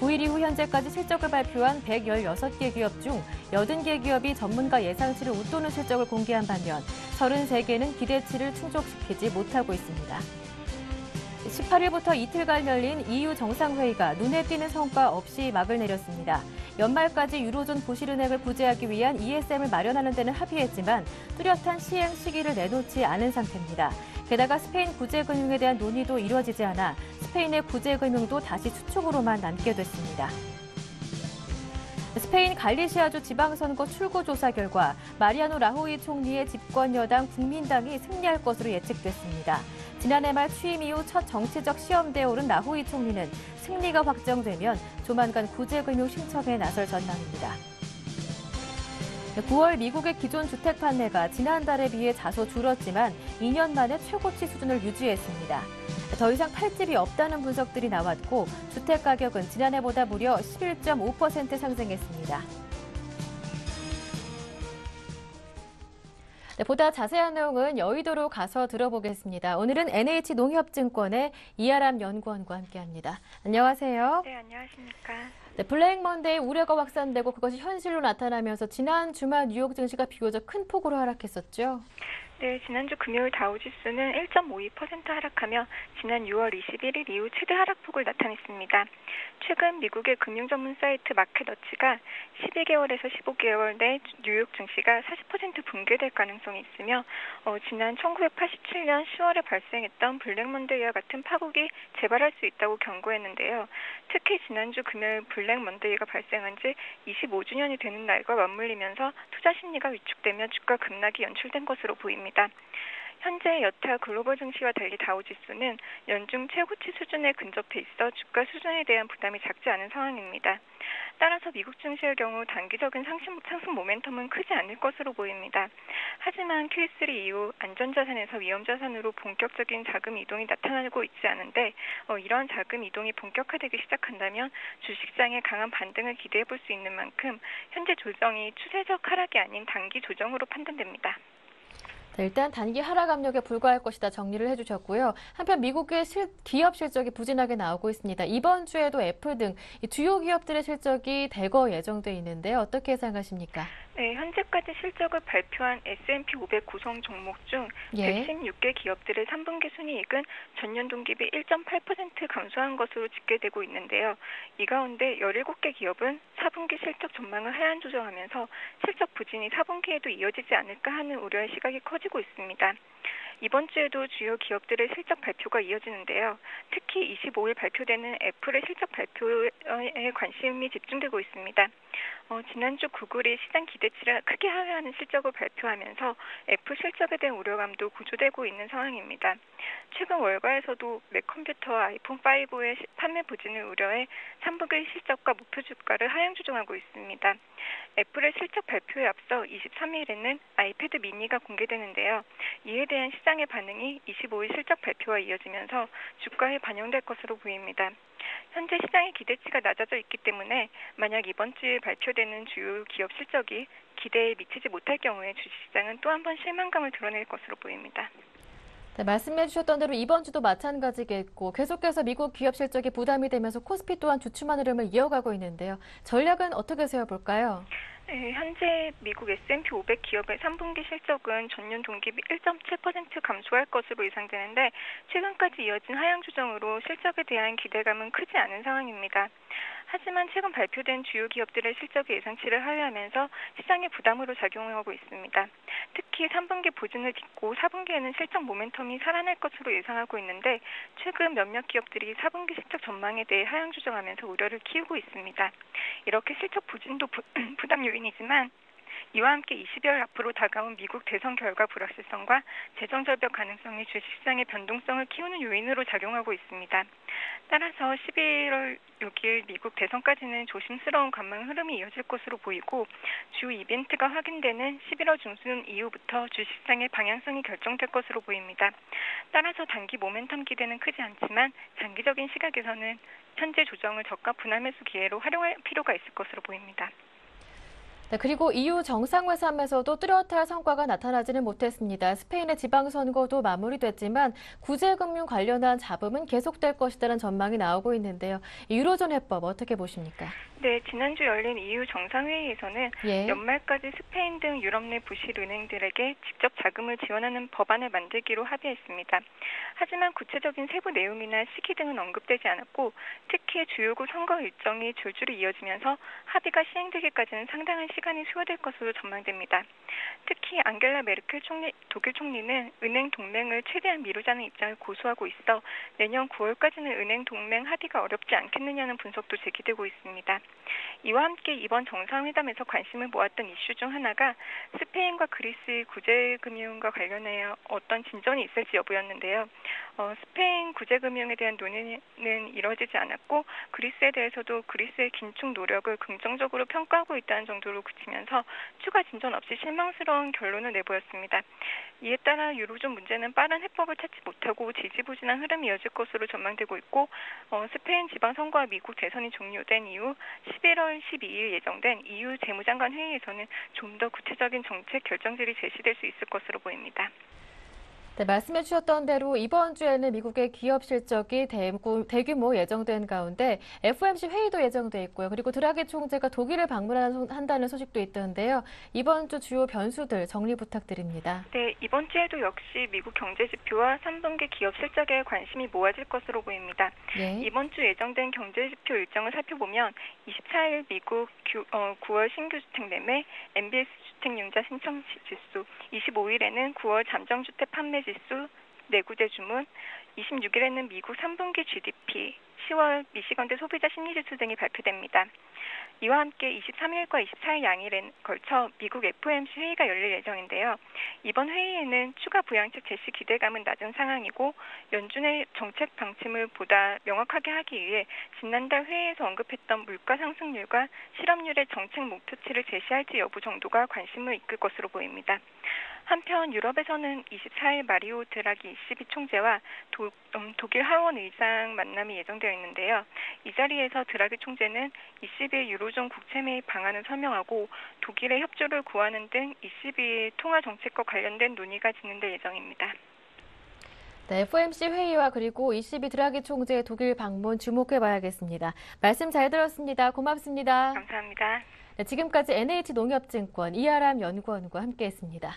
9일 이후 현재까지 실적을 발표한 116개 기업 중 80개 기업이 전문가 예상치를 웃도는 실적을 공개한 반면 33개는 기대치를 충족시키지 못하고 있습니다. 18일부터 이틀간 열린 EU 정상회의가 눈에 띄는 성과 없이 막을 내렸습니다. 연말까지 유로존 부실은행을 구제하기 위한 ESM을 마련하는 데는 합의했지만 뚜렷한 시행 시기를 내놓지 않은 상태입니다. 게다가 스페인 구제금융에 대한 논의도 이루어지지 않아 스페인의 구제금융도 다시 추측으로만 남게 됐습니다. 스페인 갈리시아주 지방선거 출구조사 결과 마리아노 라호이 총리의 집권 여당 국민당이 승리할 것으로 예측됐습니다. 지난해 말 취임 이후 첫 정치적 시험대에 오른 라호이 총리는 승리가 확정되면 조만간 구제금융 신청에 나설 전망입니다. 9월 미국의 기존 주택 판매가 지난달에 비해 다소 줄었지만 2년 만에 최고치 수준을 유지했습니다. 더 이상 팔 집이 없다는 분석들이 나왔고 주택 가격은 지난해보다 무려 11.5% 상승했습니다. 네, 보다 자세한 내용은 여의도로 가서 들어보겠습니다. 오늘은 NH농협증권의 이아람 연구원과 함께합니다. 안녕하세요. 네, 안녕하십니까. 네, 블랙 먼데이 우려가 확산되고 그것이 현실로 나타나면서 지난 주말 뉴욕 증시가 비교적 큰 폭으로 하락했었죠. 네, 지난주 금요일 다우지수는 1.52% 하락하며 지난 6월 21일 이후 최대 하락폭을 나타냈습니다. 최근 미국의 금융 전문 사이트 마켓워치가 12개월에서 15개월 내 뉴욕 증시가 40% 붕괴될 가능성이 있으며 지난 1987년 10월에 발생했던 블랙 먼데이와 같은 파국이 재발할 수 있다고 경고했는데요. 특히 지난주 금요일 블랙 먼데이가 발생한 지 25주년이 되는 날과 맞물리면서 투자 심리가 위축되며 주가 급락이 연출된 것으로 보입니다. 현재 여타 글로벌 증시와 달리 다우지수는 연중 최고치 수준에 근접해 있어 주가 수준에 대한 부담이 작지 않은 상황입니다. 따라서 미국 증시의 경우 단기적인 상승 모멘텀은 크지 않을 것으로 보입니다. 하지만 Q3 이후 안전자산에서 위험자산으로 본격적인 자금 이동이 나타나고 있지 않은데 이러한 자금 이동이 본격화되기 시작한다면 주식시장의 강한 반등을 기대해 볼 수 있는 만큼 현재 조정이 추세적 하락이 아닌 단기 조정으로 판단됩니다. 네, 일단 단기 하락 압력에 불과할 것이다 정리를 해주셨고요. 한편 미국의 기업 실적이 부진하게 나오고 있습니다. 이번 주에도 애플 등 주요 기업들의 실적이 대거 예정돼 있는데 어떻게 예상하십니까? 네, 현재까지 실적을 발표한 S&P 500 구성 종목 중 116개 기업들의 3분기 순이익은 전년 동기비 1.8% 감소한 것으로 집계되고 있는데요. 이 가운데 17개 기업은 4분기 실적 전망을 하향 조정하면서 실적 부진이 4분기에도 이어지지 않을까 하는 우려의 시각이 커지고 있습니다. 이번 주에도 주요 기업들의 실적 발표가 이어지는데요. 특히 25일 발표되는 애플의 실적 발표에 관심이 집중되고 있습니다. 지난주 구글이 시장 기대치를 크게 하회하는 실적을 발표하면서 애플 실적에 대한 우려감도 고조되고 있는 상황입니다. 최근 월가에서도 맥컴퓨터와 아이폰 5의 판매 부진을 우려해 3분기 실적과 목표 주가를 하향 조정하고 있습니다. 애플의 실적 발표에 앞서 23일에는 아이패드 미니가 공개되는데요. 이에 대한 시장의 반응이 25일 실적 발표와 이어지면서 주가에 반영될 것으로 보입니다. 현재 시장의 기대치가 낮아져 있기 때문에 만약 이번 주에 발표되는 주요 기업 실적이 기대에 미치지 못할 경우에 주식시장은 또 한 번 실망감을 드러낼 것으로 보입니다. 네, 말씀해 주셨던 대로 이번 주도 마찬가지겠고 계속해서 미국 기업 실적이 부담이 되면서 코스피 또한 주춤한 흐름을 이어가고 있는데요. 전략은 어떻게 세워볼까요? 네, 현재 미국 S&P 500 기업의 3분기 실적은 전년 동기비 1.7% 감소할 것으로 예상되는데 최근까지 이어진 하향 조정으로 실적에 대한 기대감은 크지 않은 상황입니다. 하지만 최근 발표된 주요 기업들의 실적이 예상치를 하회하면서 시장의 부담으로 작용하고 있습니다. 특히 3분기 보증을 딛고 4분기에는 실적 모멘텀이 살아날 것으로 예상하고 있는데 최근 몇몇 기업들이 4분기 실적 전망에 대해 하향 조정하면서 우려를 키우고 있습니다. 이렇게 실적 부진도 부담 요인이지만 이와 함께 20여일 앞으로 다가온 미국 대선 결과 불확실성과 재정 절벽 가능성이 주식시장의 변동성을 키우는 요인으로 작용하고 있습니다. 따라서 11월 6일 미국 대선까지는 조심스러운 관망 흐름이 이어질 것으로 보이고 주 이벤트가 확인되는 11월 중순 이후부터 주식시장의 방향성이 결정될 것으로 보입니다. 따라서 단기 모멘텀 기대는 크지 않지만 장기적인 시각에서는 현재 조정을 저가 분할 매수 기회로 활용할 필요가 있을 것으로 보입니다. 네, 그리고 EU 정상회담에서도 뚜렷한 성과가 나타나지는 못했습니다. 스페인의 지방선거도 마무리됐지만 구제금융 관련한 잡음은 계속될 것이라는 전망이 나오고 있는데요. 유로존 해법 어떻게 보십니까? 네, 지난주 열린 EU 정상회의에서는 예. 연말까지 스페인 등 유럽 내 부실 은행들에게 직접 자금을 지원하는 법안을 만들기로 합의했습니다. 하지만 구체적인 세부 내용이나 시기 등은 언급되지 않았고 특히 주요국 선거 일정이 줄줄이 이어지면서 합의가 시행되기까지는 상당한 시간이 소요될 것으로 전망됩니다. 특히 앙겔라 메르켈 독일 총리는 은행 동맹을 최대한 미루자는 입장을 고수하고 있어 내년 9월까지는 은행 동맹 합의가 어렵지 않겠느냐는 분석도 제기되고 있습니다. 이와 함께 이번 정상회담에서 관심을 모았던 이슈 중 하나가 스페인과 그리스의 구제금융과 관련하여 어떤 진전이 있을지 여부였는데요. 스페인 구제금융에 대한 논의는 이뤄지지 않았고 그리스에 대해서도 그리스의 긴축 노력을 긍정적으로 평가하고 있다는 정도로 그치면서 추가 진전 없이 실망스러운 결론을 내보였습니다. 이에 따라 유로존 문제는 빠른 해법을 찾지 못하고 지지부진한 흐름이 이어질 것으로 전망되고 있고 스페인 지방선거와 미국 대선이 종료된 이후 11월 12일 예정된 EU 재무장관 회의에서는 좀 더 구체적인 정책 결정들이 제시될 수 있을 것으로 보입니다. 네, 말씀해 주셨던 대로 이번 주에는 미국의 기업 실적이 대규모 예정된 가운데 FOMC 회의도 예정돼 있고요. 그리고 드라기 총재가 독일을 방문한다는 소식도 있던데요. 이번 주 주요 변수들 정리 부탁드립니다. 네, 이번 주에도 역시 미국 경제 지표와 3분기 기업 실적에 관심이 모아질 것으로 보입니다. 예. 이번 주 예정된 경제 지표 일정을 살펴보면 24일 미국 9월 신규 주택 매매, MBS 주택융자 신청 지수, 25일에는 9월 잠정주택 판매 지수, 내구재 주문, 26일에는 미국 3분기 GDP, 10월 미시건대 소비자 심리지수 등이 발표됩니다. 이와 함께 23일과 24일 양일에 걸쳐 미국 FOMC 회의가 열릴 예정인데요. 이번 회의에는 추가 부양책 제시 기대감은 낮은 상황이고 연준의 정책 방침을 보다 명확하게 하기 위해 지난달 회의에서 언급했던 물가 상승률과 실업률의 정책 목표치를 제시할지 여부 정도가 관심을 이끌 것으로 보입니다. 한편 유럽에서는 24일 마리오 드라기 ECB 총재와 독일 하원 의장 만남이 예정되어 있는데요. 이 자리에서 드라기 총재는 ECB의 유로존 국채매입 방안을 설명하고 독일의 협조를 구하는 등 ECB의 통화 정책과 관련된 논의가 진행될 예정입니다. 네, FOMC 회의와 그리고 ECB 드라기 총재의 독일 방문 주목해봐야겠습니다. 말씀 잘 들었습니다. 고맙습니다. 감사합니다. 네, 지금까지 NH농협증권 이하람 연구원과 함께했습니다.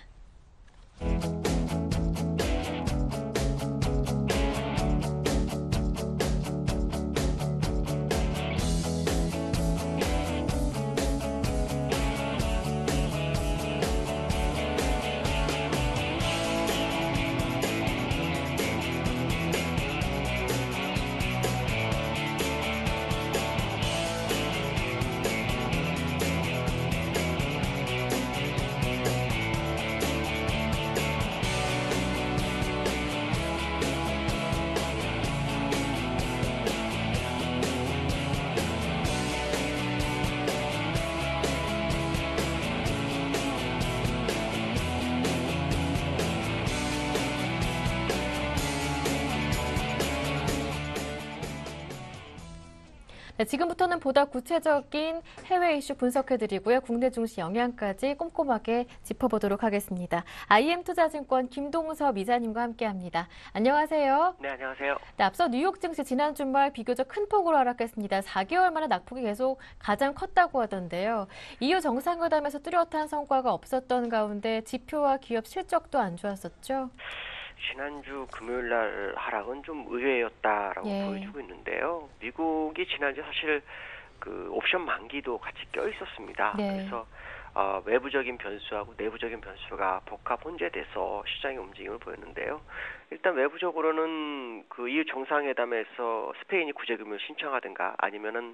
네, 지금부터는 보다 구체적인 해외 이슈 분석해드리고요. 국내 증시 영향까지 꼼꼼하게 짚어보도록 하겠습니다. IM투자증권 김동섭 이사님과 함께합니다. 안녕하세요. 네, 안녕하세요. 네, 앞서 뉴욕 증시 지난 주말 비교적 큰 폭으로 하락했습니다. 4개월 만에 낙폭이 계속 가장 컸다고 하던데요. EU 정상회담에서 뚜렷한 성과가 없었던 가운데 지표와 기업 실적도 안 좋았었죠? 지난주 금요일 날 하락은 좀 의외였다라고 예. 보여주고 있는데요. 미국이 지난주 사실 그 옵션 만기도 같이 껴 있었습니다. 네. 그래서 외부적인 변수하고 내부적인 변수가 복합 혼재돼서 시장의 움직임을 보였는데요. 일단 외부적으로는 그 EU 정상회담에서 스페인이 구제금을 신청하든가 아니면은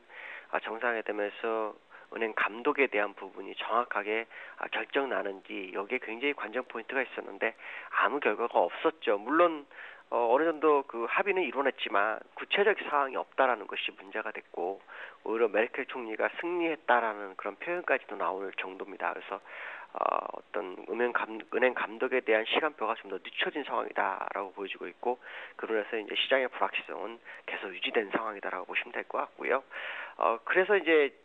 정상회담에서 은행 감독에 대한 부분이 정확하게 결정 나는지 여기에 굉장히 관전 포인트가 있었는데 아무 결과가 없었죠. 물론 어느 정도 그 합의는 이루어냈지만 구체적 사항이 없다라는 것이 문제가 됐고 오히려 메르켈 총리가 승리했다라는 그런 표현까지도 나올 정도입니다. 그래서 어떤 은행 감독에 대한 시간표가 좀 더 늦춰진 상황이다라고 보여지고 있고 그러면서 이제 시장의 불확실성은 계속 유지된 상황이다라고 보시면 될 것 같고요. 그래서 이제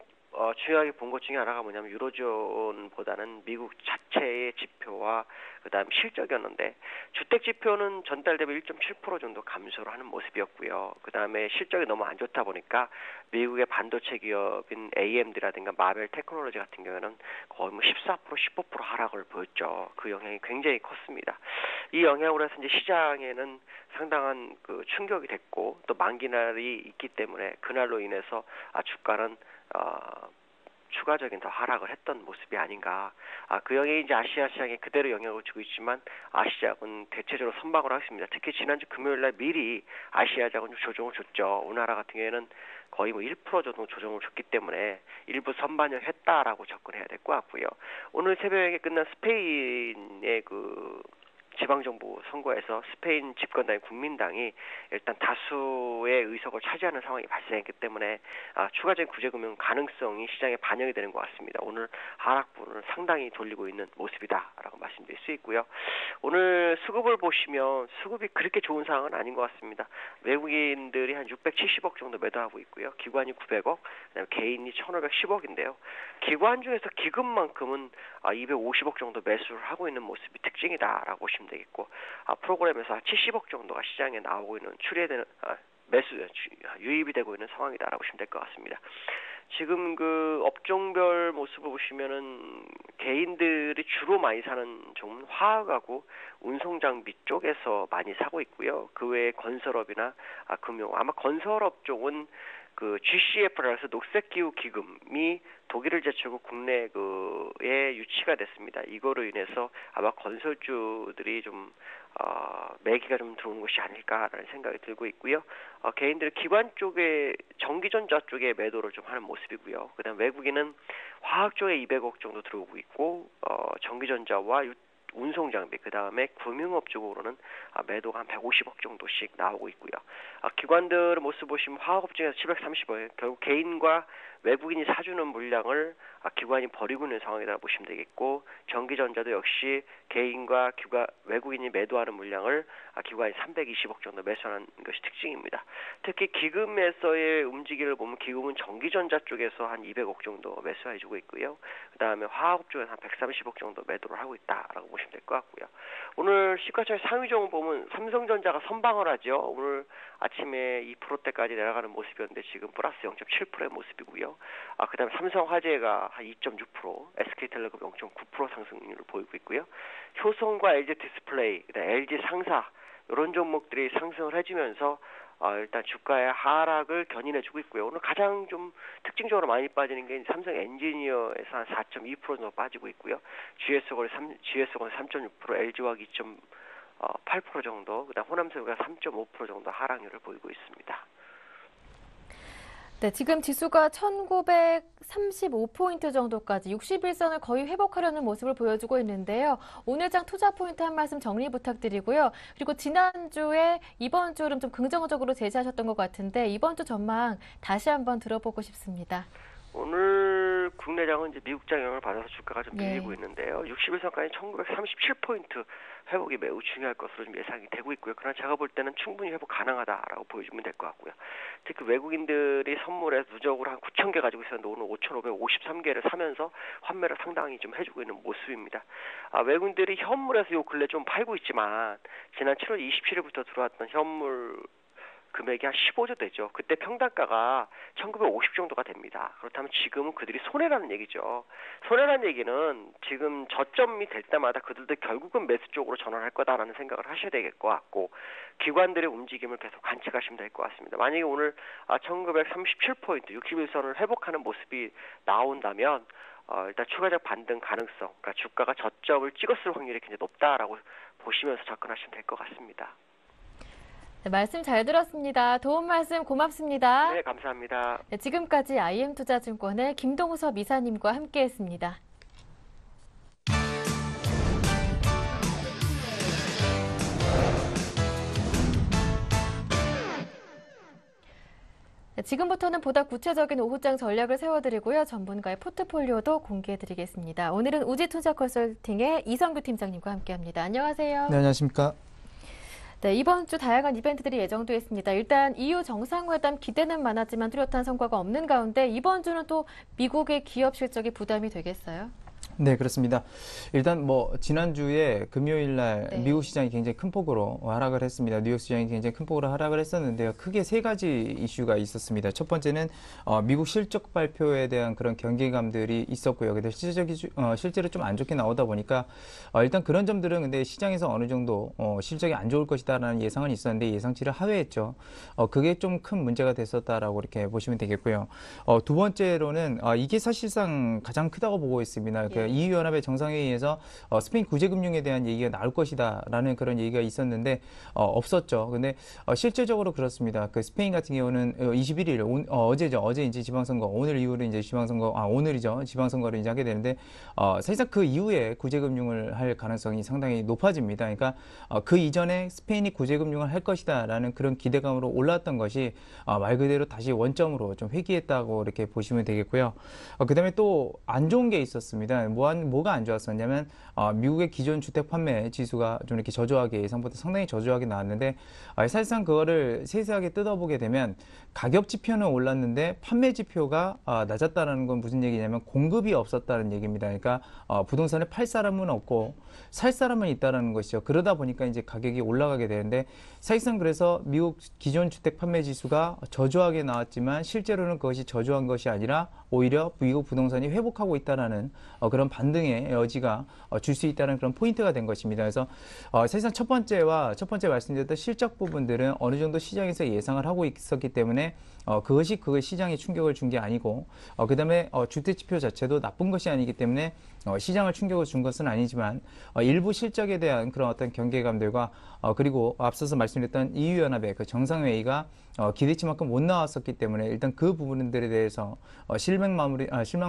중요하게 본 것 중에 하나가 뭐냐면 유로존보다는 미국 자체의 지표와 그다음 실적이었는데 주택 지표는 전달 대비 1.7% 정도 감소를 하는 모습이었고요. 그다음에 실적이 너무 안 좋다 보니까 미국의 반도체 기업인 AMD라든가 마벨 테크놀로지 같은 경우에는 거의 뭐 14%, 15% 하락을 보였죠. 그 영향이 굉장히 컸습니다. 이 영향으로 해서 이제 시장에는 상당한 그 충격이 됐고 또 만기날이 있기 때문에 그날로 인해서 주가는 추가적인 더 하락을 했던 모습이 아닌가. 그 영향이 이제 아시아 시장에 그대로 영향을 주고 있지만 아시아는 대체적으로 선방을 하겠습니다. 특히 지난주 금요일날 미리 아시아장은 좀 조정을 줬죠. 우리나라 같은 경우에는 거의 뭐 1% 정도 조정을 줬기 때문에 일부 선반영했다라고 접근해야 될 것 같고요. 오늘 새벽에 끝난 스페인의 그 지방정부 선거에서 스페인 집권당인 국민당이 일단 다수의 의석을 차지하는 상황이 발생했기 때문에 추가적인 구제금융 가능성이 시장에 반영이 되는 것 같습니다. 오늘 하락분을 상당히 돌리고 있는 모습이다라고 말씀드릴 수 있고요. 오늘 수급을 보시면 수급이 그렇게 좋은 상황은 아닌 것 같습니다. 외국인들이 한 670억 정도 매도하고 있고요. 기관이 900억, 그다음에 개인이 1,510억인데요. 기관 중에서 기금만큼은 250억 정도 매수를 하고 있는 모습이 특징이다라고 보시면 되겠고 프로그램에서 70억 정도가 시장에 나오고 있는 출회되는 유입이 되고 있는 상황이다라고 보시면 될 것 같습니다. 지금 그 업종별 모습을 보시면은 개인들이 주로 많이 사는 종은 화학하고 운송장비 쪽에서 많이 사고 있고요. 그 외에 건설업이나 금융, 아마 건설업 쪽은 그 GCF라서 녹색기후 기금이 독일을 제치고 국내에 유치가 됐습니다. 이거로 인해서 아마 건설주들이 좀 매기가 좀 들어오는 것이 아닐까라는 생각이 들고 있고요. 개인들 기관 쪽에 전기전자 쪽에 매도를 좀 하는 모습이고요. 그다음 외국인은 화학 쪽에 200억 정도 들어오고 있고 전기전자와 운송장비, 그 다음에 금융업 쪽으로는 매도가 한 150억 정도씩 나오고 있고요. 기관들 모습 보시면 화학업 중에서 730억, 결국 개인과 외국인이 사주는 물량을 기관이 버리고 있는 상황이라고 보시면 되겠고, 전기전자도 역시 개인과 외국인이 매도하는 물량을 기관이 320억 정도 매수하는 것이 특징입니다. 특히 기금에서의 움직임을 보면 기금은 전기전자 쪽에서 한 200억 정도 매수해주고 있고요. 그 다음에 화학업 쪽에서 한 130억 정도 매도를 하고 있다라고 보시면 될 것 같고요. 오늘 시가총액 상위종 보면 삼성전자가 선방을 하죠. 오늘 아침에 2%대까지 내려가는 모습이었는데 지금 플러스 0.7%의 모습이고요. 그 다음에 삼성화재가 한 2.6%, SK텔레콤 0.9% 상승률을 보이고 있고요. 효성과 LG디스플레이, LG 상사 이런 종목들이 상승을 해주면서 일단 주가의 하락을 견인해주고 있고요. 오늘 가장 좀 특징적으로 많이 빠지는 게 삼성 엔지니어에서 한 4.2% 정도 빠지고 있고요. GS건이 3.6%, LG화학 2.8% 정도, 그다음 호남생유가 3.5% 정도 하락률을 보이고 있습니다. 네, 지금 지수가 1935포인트 정도까지 61선을 거의 회복하려는 모습을 보여주고 있는데요. 오늘 장 투자 포인트 한 말씀 정리 부탁드리고요. 그리고 지난주에 이번 주를 좀 긍정적으로 제시하셨던 것 같은데 이번 주 전망 다시 한번 들어보고 싶습니다. 오늘 오늘 국내장은 이제 미국장 영향을 받아서 주가가 좀 밀리고 있는데요. 61선까지 1937포인트 회복이 매우 중요할 것으로 좀 예상이 되고 있고요. 그러나 제가 볼 때는 충분히 회복 가능하다라고 보여주면 될 것 같고요. 특히 외국인들이 선물에 누적으로 한 9,000개 가지고 있었는데 오늘 5,553개를 사면서 환매를 상당히 좀 해주고 있는 모습입니다. 외국인들이 현물에서 요 근래 좀 팔고 있지만 지난 7월 27일부터 들어왔던 현물 금액이 한 15조 되죠. 그때 평단가가 1950 정도가 됩니다. 그렇다면 지금은 그들이 손해라는 얘기죠. 손해라는 얘기는 지금 저점이 될 때마다 그들도 결국은 매수 쪽으로 전환할 거다라는 생각을 하셔야 될 것 같고 기관들의 움직임을 계속 관측하시면 될 것 같습니다. 만약에 오늘 1937포인트 61선을 회복하는 모습이 나온다면 일단 추가적 반등 가능성, 그러니까 주가가 저점을 찍었을 확률이 굉장히 높다라고 보시면서 접근하시면 될 것 같습니다. 네, 말씀 잘 들었습니다. 도움 말씀 고맙습니다. 네, 감사합니다. 네, 지금까지 IM투자증권의 김동섭 이사님과 함께했습니다. 네, 지금부터는 보다 구체적인 오후장 전략을 세워드리고요. 전문가의 포트폴리오도 공개해드리겠습니다. 오늘은 우지투자컨설팅의 이성규 팀장님과 함께합니다. 안녕하세요. 네, 안녕하십니까. 네, 이번 주 다양한 이벤트들이 예정돼 있습니다. 일단 EU 정상회담 기대는 많았지만 뚜렷한 성과가 없는 가운데 이번 주는 또 미국의 기업 실적이 부담이 되겠어요? 네, 그렇습니다. 일단 지난주에 금요일 날 미국 시장이 굉장히 큰 폭으로 하락을 했습니다. 뉴욕 시장이 굉장히 큰 폭으로 하락을 했었는데요. 크게 세 가지 이슈가 있었습니다. 첫 번째는 미국 실적 발표에 대한 그런 경계감들이 있었고요. 근데 실제로 좀 안 좋게 나오다 보니까 일단 그런 점들은 근데 시장에서 어느 정도 실적이 안 좋을 것이다라는 예상은 있었는데 예상치를 하회했죠. 그게 좀 큰 문제가 됐었다라고 이렇게 보시면 되겠고요. 두 번째로는 이게 사실상 가장 크다고 보고 있습니다. EU 연합의 정상회의에서 스페인 구제금융에 대한 얘기가 나올 것이다라는 그런 얘기가 있었는데 없었죠. 근데 실제적으로 그렇습니다. 그 스페인 같은 경우는 21일 어제죠. 어제 이제 지방선거, 오늘 이후로 이제 지방선거, 오늘이죠. 지방선거를 이제 하게 되는데 사실상 그 이후에 구제금융을 할 가능성이 상당히 높아집니다. 그러니까 그 이전에 스페인이 구제금융을 할 것이다라는 그런 기대감으로 올랐던 것이 말 그대로 다시 원점으로 좀 회귀했다고 이렇게 보시면 되겠고요. 그다음에 또 안 좋은 게 있었습니다. 뭐가 안 좋았었냐면 미국의 기존 주택 판매 지수가 좀 이렇게 저조하게 예상보다 상당히 저조하게 나왔는데 사실상 그거를 세세하게 뜯어보게 되면 가격 지표는 올랐는데 판매 지표가 낮았다는 건 무슨 얘기냐면 공급이 없었다는 얘기입니다. 그러니까 부동산에 팔 사람은 없고 살 사람은 있다라는 것이죠. 그러다 보니까 이제 가격이 올라가게 되는데 사실상 그래서 미국 기존 주택 판매 지수가 저조하게 나왔지만 실제로는 그것이 저조한 것이 아니라 오히려 미국 부동산이 회복하고 있다라는 그런 반등의 여지가 줄 수 있다는 그런 포인트가 된 것입니다. 그래서 사실상 첫 번째 말씀드렸던 실적 부분들은 어느 정도 시장에서 예상을 하고 있었기 때문에 그것이 시장에 충격을 준 게 아니고 그다음에 주택 지표 자체도 나쁜 것이 아니기 때문에 시장을 충격을 준 것은 아니지만 일부 실적에 대한 그런 어떤 경계감들과 그리고 앞서서 말씀드렸던 EU 연합의 그 정상회의가 기대치만큼 못 나왔었기 때문에 일단 그 부분들에 대해서 실망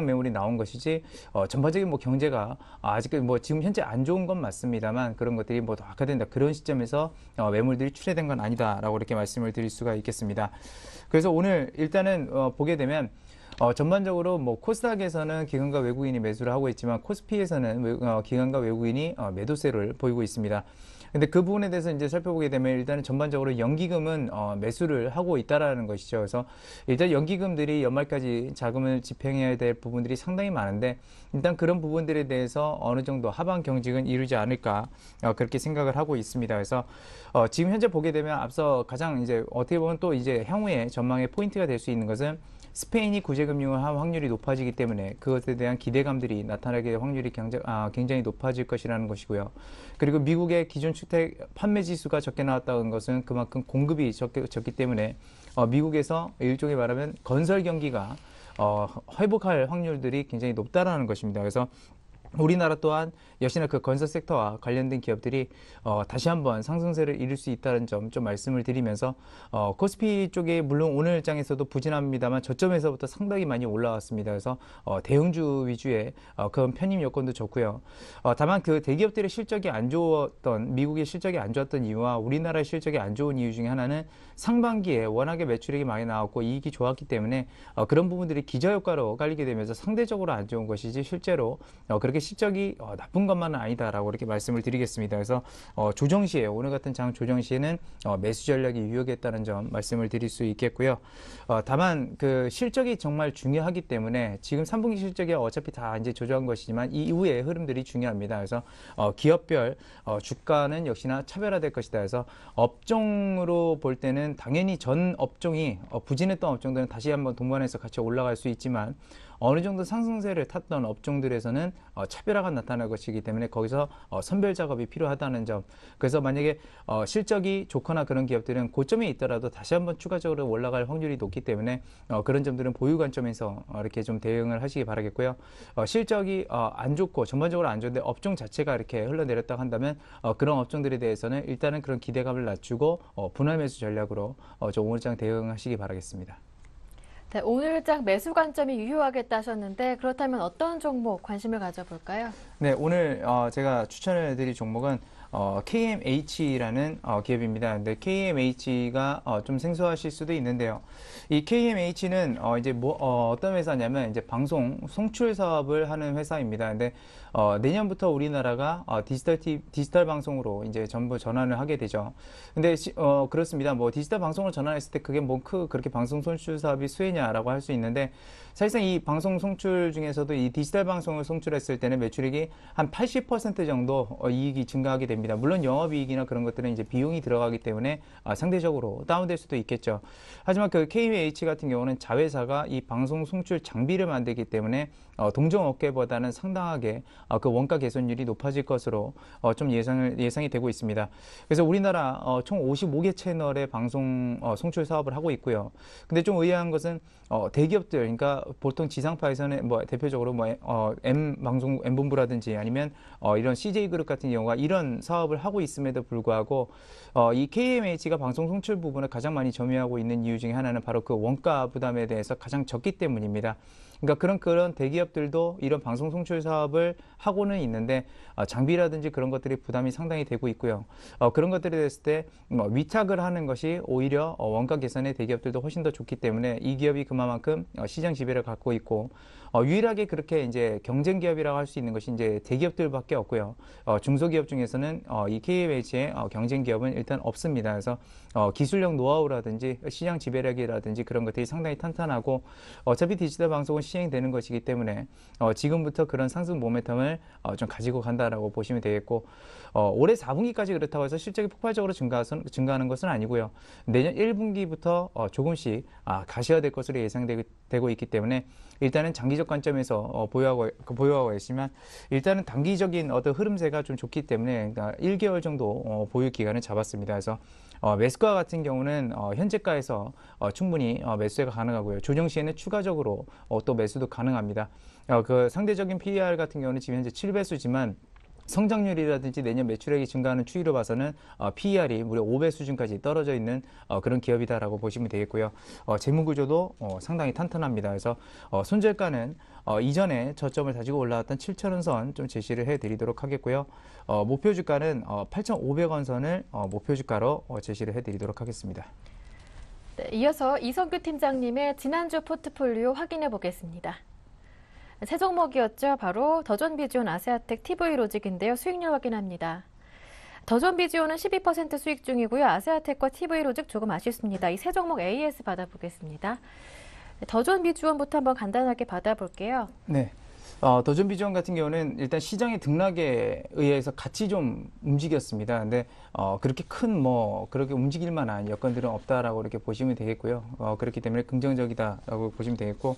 매물이 나온 것이지 전반적인 경제가 아직 지금 현재 안 좋은 건 맞습니다만 그런 것들이 더 악화된다 그런 시점에서 매물들이 출회된 건 아니다라고 이렇게 말씀을 드릴 수가 있겠습니다. 그래서 오늘 일단은 보게 되면 전반적으로 코스닥에서는 기관과 외국인이 매수를 하고 있지만 코스피에서는 기관과 외국인이 매도세를 보이고 있습니다. 근데 그 부분에 대해서 이제 살펴보게 되면 일단은 전반적으로 연기금은 매수를 하고 있다라는 것이죠. 그래서 일단 연기금들이 연말까지 자금을 집행해야 될 부분들이 상당히 많은데 일단 그런 부분들에 대해서 어느 정도 하방 경직은 이루지 않을까 그렇게 생각을 하고 있습니다. 그래서 지금 현재 보게 되면 앞서 가장 이제 어떻게 보면 또 이제 향후의 전망의 포인트가 될 수 있는 것은 스페인이 구제금융을 할 확률이 높아지기 때문에 그것에 대한 기대감들이 나타나게 될 확률이 굉장히 높아질 것이라는 것이고요. 그리고 미국의 기존 주택 판매 지수가 적게 나왔다는 것은 그만큼 공급이 적기 때문에 미국에서 일종의 말하면 건설 경기가 회복할 확률들이 굉장히 높다라는 것입니다. 그래서 우리나라 또한 역시나 그 건설 섹터와 관련된 기업들이 다시 한번 상승세를 이룰 수 있다는 점 좀 말씀을 드리면서 코스피 쪽에 물론 오늘 장에서도 부진합니다만 저점에서부터 상당히 많이 올라왔습니다. 그래서 대형주 위주의 그런 편입 여건도 좋고요. 다만 그 대기업들의 실적이 안 좋았던 미국의 실적이 안 좋았던 이유와 우리나라의 실적이 안 좋은 이유 중에 하나는 상반기에 워낙에 매출액이 많이 나왔고 이익이 좋았기 때문에 그런 부분들이 기저효과로 깔리게 되면서 상대적으로 안 좋은 것이지 실제로 그렇게 실적이 나쁜 것만은 아니다라고 이렇게 말씀을 드리겠습니다. 그래서 조정 시에 오늘 같은 장 조정 시에는 매수 전략이 유효했다는 점 말씀을 드릴 수 있겠고요. 다만 그 실적이 정말 중요하기 때문에 지금 3분기 실적이 어차피 다 이제 조정한 것이지만 이 이후의 흐름들이 중요합니다. 그래서 기업별 주가는 역시나 차별화될 것이다. 그래서 업종으로 볼 때는 당연히 전 업종이 부진했던 업종들은 다시 한번 동반해서 같이 올라갈 수 있지만 어느 정도 상승세를 탔던 업종들에서는 차별화가 나타날 것이기 때문에 거기서 선별 작업이 필요하다는 점. 그래서 만약에 실적이 좋거나 그런 기업들은 고점에 있더라도 다시 한번 추가적으로 올라갈 확률이 높기 때문에 그런 점들은 보유 관점에서 이렇게 좀 대응을 하시기 바라겠고요. 실적이 안 좋고 전반적으로 안 좋은데 업종 자체가 이렇게 흘러내렸다고 한다면 그런 업종들에 대해서는 일단은 그런 기대감을 낮추고 분할 매수 전략으로 좀 오늘장 대응하시기 바라겠습니다. 네, 오늘장 매수 관점이 유효하겠다 하셨는데 그렇다면 어떤 종목 관심을 가져볼까요? 네, 오늘 제가 추천을 드릴 종목은 KMH라는 기업입니다. 근데 KMH가 좀 생소하실 수도 있는데요. 이 KMH는 이제 어떤 회사냐면 이제 방송 송출 사업을 하는 회사입니다. 근데 내년부터 우리나라가 디지털 방송으로 이제 전부 전환을 하게 되죠. 근데 그렇습니다. 뭐 디지털 방송으로 전환했을 때 그게 뭐 그렇게 방송 송출 사업이 수혜냐라고 할 수 있는데 사실상 이 방송 송출 중에서도 이 디지털 방송을 송출했을 때는 매출액이 한 80% 정도 이익이 증가하게 됩니다. 물론 영업이익이나 그런 것들은 이제 비용이 들어가기 때문에 상대적으로 다운될 수도 있겠죠. 하지만 그 KMH 같은 경우는 자회사가 이 방송 송출 장비를 만들기 때문에 동종업계보다는 상당하게 그 원가 개선율이 높아질 것으로 좀 예상이 되고 있습니다. 그래서 우리나라 총 55개 채널의 방송 송출 사업을 하고 있고요. 근데 좀 의아한 것은 대기업들, 그러니까 보통 지상파에서는 뭐 대표적으로 M본부라든지 아니면 이런 CJ그룹 같은 경우가 이런 사업을 하고 있음에도 불구하고 이 KMH가 방송 송출 부분을 가장 많이 점유하고 있는 이유 중에 하나는 바로 그 원가 부담에 대해서 가장 적기 때문입니다. 그러니까 그런 대기업들도 이런 방송 송출 사업을 하고는 있는데 장비라든지 그런 것들이 부담이 상당히 되고 있고요. 그런 것들이 됐을 때 위탁을 하는 것이 오히려 원가 개선에 대기업들도 훨씬 더 좋기 때문에 이 기업이 그만큼 시장 지배를 갖고 있고 유일하게 그렇게 이제 경쟁 기업이라고 할 수 있는 것이 이제 대기업들밖에 없고요. 중소기업 중에서는 이 KMH의 경쟁 기업은 일단 없습니다. 그래서 기술력 노하우라든지 시장 지배력이라든지 그런 것들이 상당히 탄탄하고 어차피 디지털 방송은 시행되는 것이기 때문에 지금부터 그런 상승 모멘텀을 좀 가지고 간다라고 보시면 되겠고 올해 4분기까지 그렇다고 해서 실적이 폭발적으로 증가하는 것은 아니고요. 내년 1분기부터 조금씩 가시화될 것으로 예상되고 있기 때문에 일단은 장기적 관점에서 보유하고 있지만 일단은 단기적인 어떤 흐름세가 좀 좋기 때문에 1개월 정도 보유 기간을 잡았습니다. 그래서 매수가 같은 경우는 현재가에서 충분히 매수가 가능하고요. 조정 시에는 추가적으로 또 매수도 가능합니다. 그 상대적인 PER 같은 경우는 지금 현재 7배수지만 성장률이라든지 내년 매출액이 증가하는 추이로 봐서는 PER이 무려 5배 수준까지 떨어져 있는 그런 기업이다라고 보시면 되겠고요. 재무구조도 상당히 탄탄합니다. 그래서 손절가는 이전에 저점을 다지고 올라왔던 7,000원 선 좀 제시를 해드리도록 하겠고요. 목표 주가는 8,500원 선을 목표 주가로 제시를 해드리도록 하겠습니다. 네, 이어서 이성규 팀장님의 지난주 포트폴리오 확인해 보겠습니다. 새 종목이었죠. 바로 더존비지온 아세아텍 TV로직인데요. 수익률 확인합니다. 더존비지온은 12% 수익 중이고요. 아세아텍과 TV로직 조금 아쉽습니다. 이 세 종목 AS 받아보겠습니다. 더존비지온부터 한번 간단하게 받아볼게요. 네. 더존비지온 같은 경우는 일단 시장의 등락에 의해서 같이 좀 움직였습니다. 근데 그렇게 그렇게 움직일 만한 여건들은 없다라고 이렇게 보시면 되겠고요. 그렇기 때문에 긍정적이다라고 보시면 되겠고,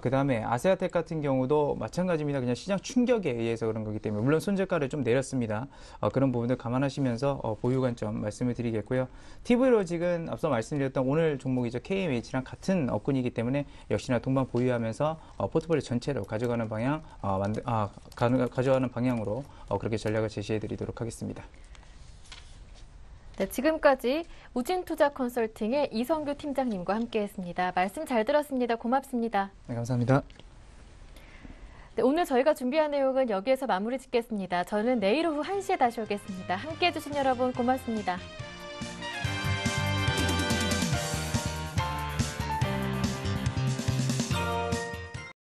그 다음에 아세아텍 같은 경우도 마찬가지입니다. 그냥 시장 충격에 의해서 그런 거기 때문에 물론 손절가를 좀 내렸습니다. 그런 부분들 감안하시면서 보유 관점 말씀을 드리겠고요. TV로직은 앞서 말씀드렸던 오늘 종목이죠. KMH랑 같은 업군이기 때문에 역시나 동반 보유하면서 포트폴리오 전체로 가져가는 방향 방향 가져가는 방향으로 그렇게 전략을 제시해드리도록 하겠습니다. 네, 지금까지 우진투자 컨설팅의 이성규 팀장님과 함께했습니다. 말씀 잘 들었습니다. 고맙습니다. 네, 감사합니다. 네, 오늘 저희가 준비한 내용은 여기에서 마무리 짓겠습니다. 저는 내일 오후 1시에 다시 오겠습니다. 함께해 주신 여러분 고맙습니다.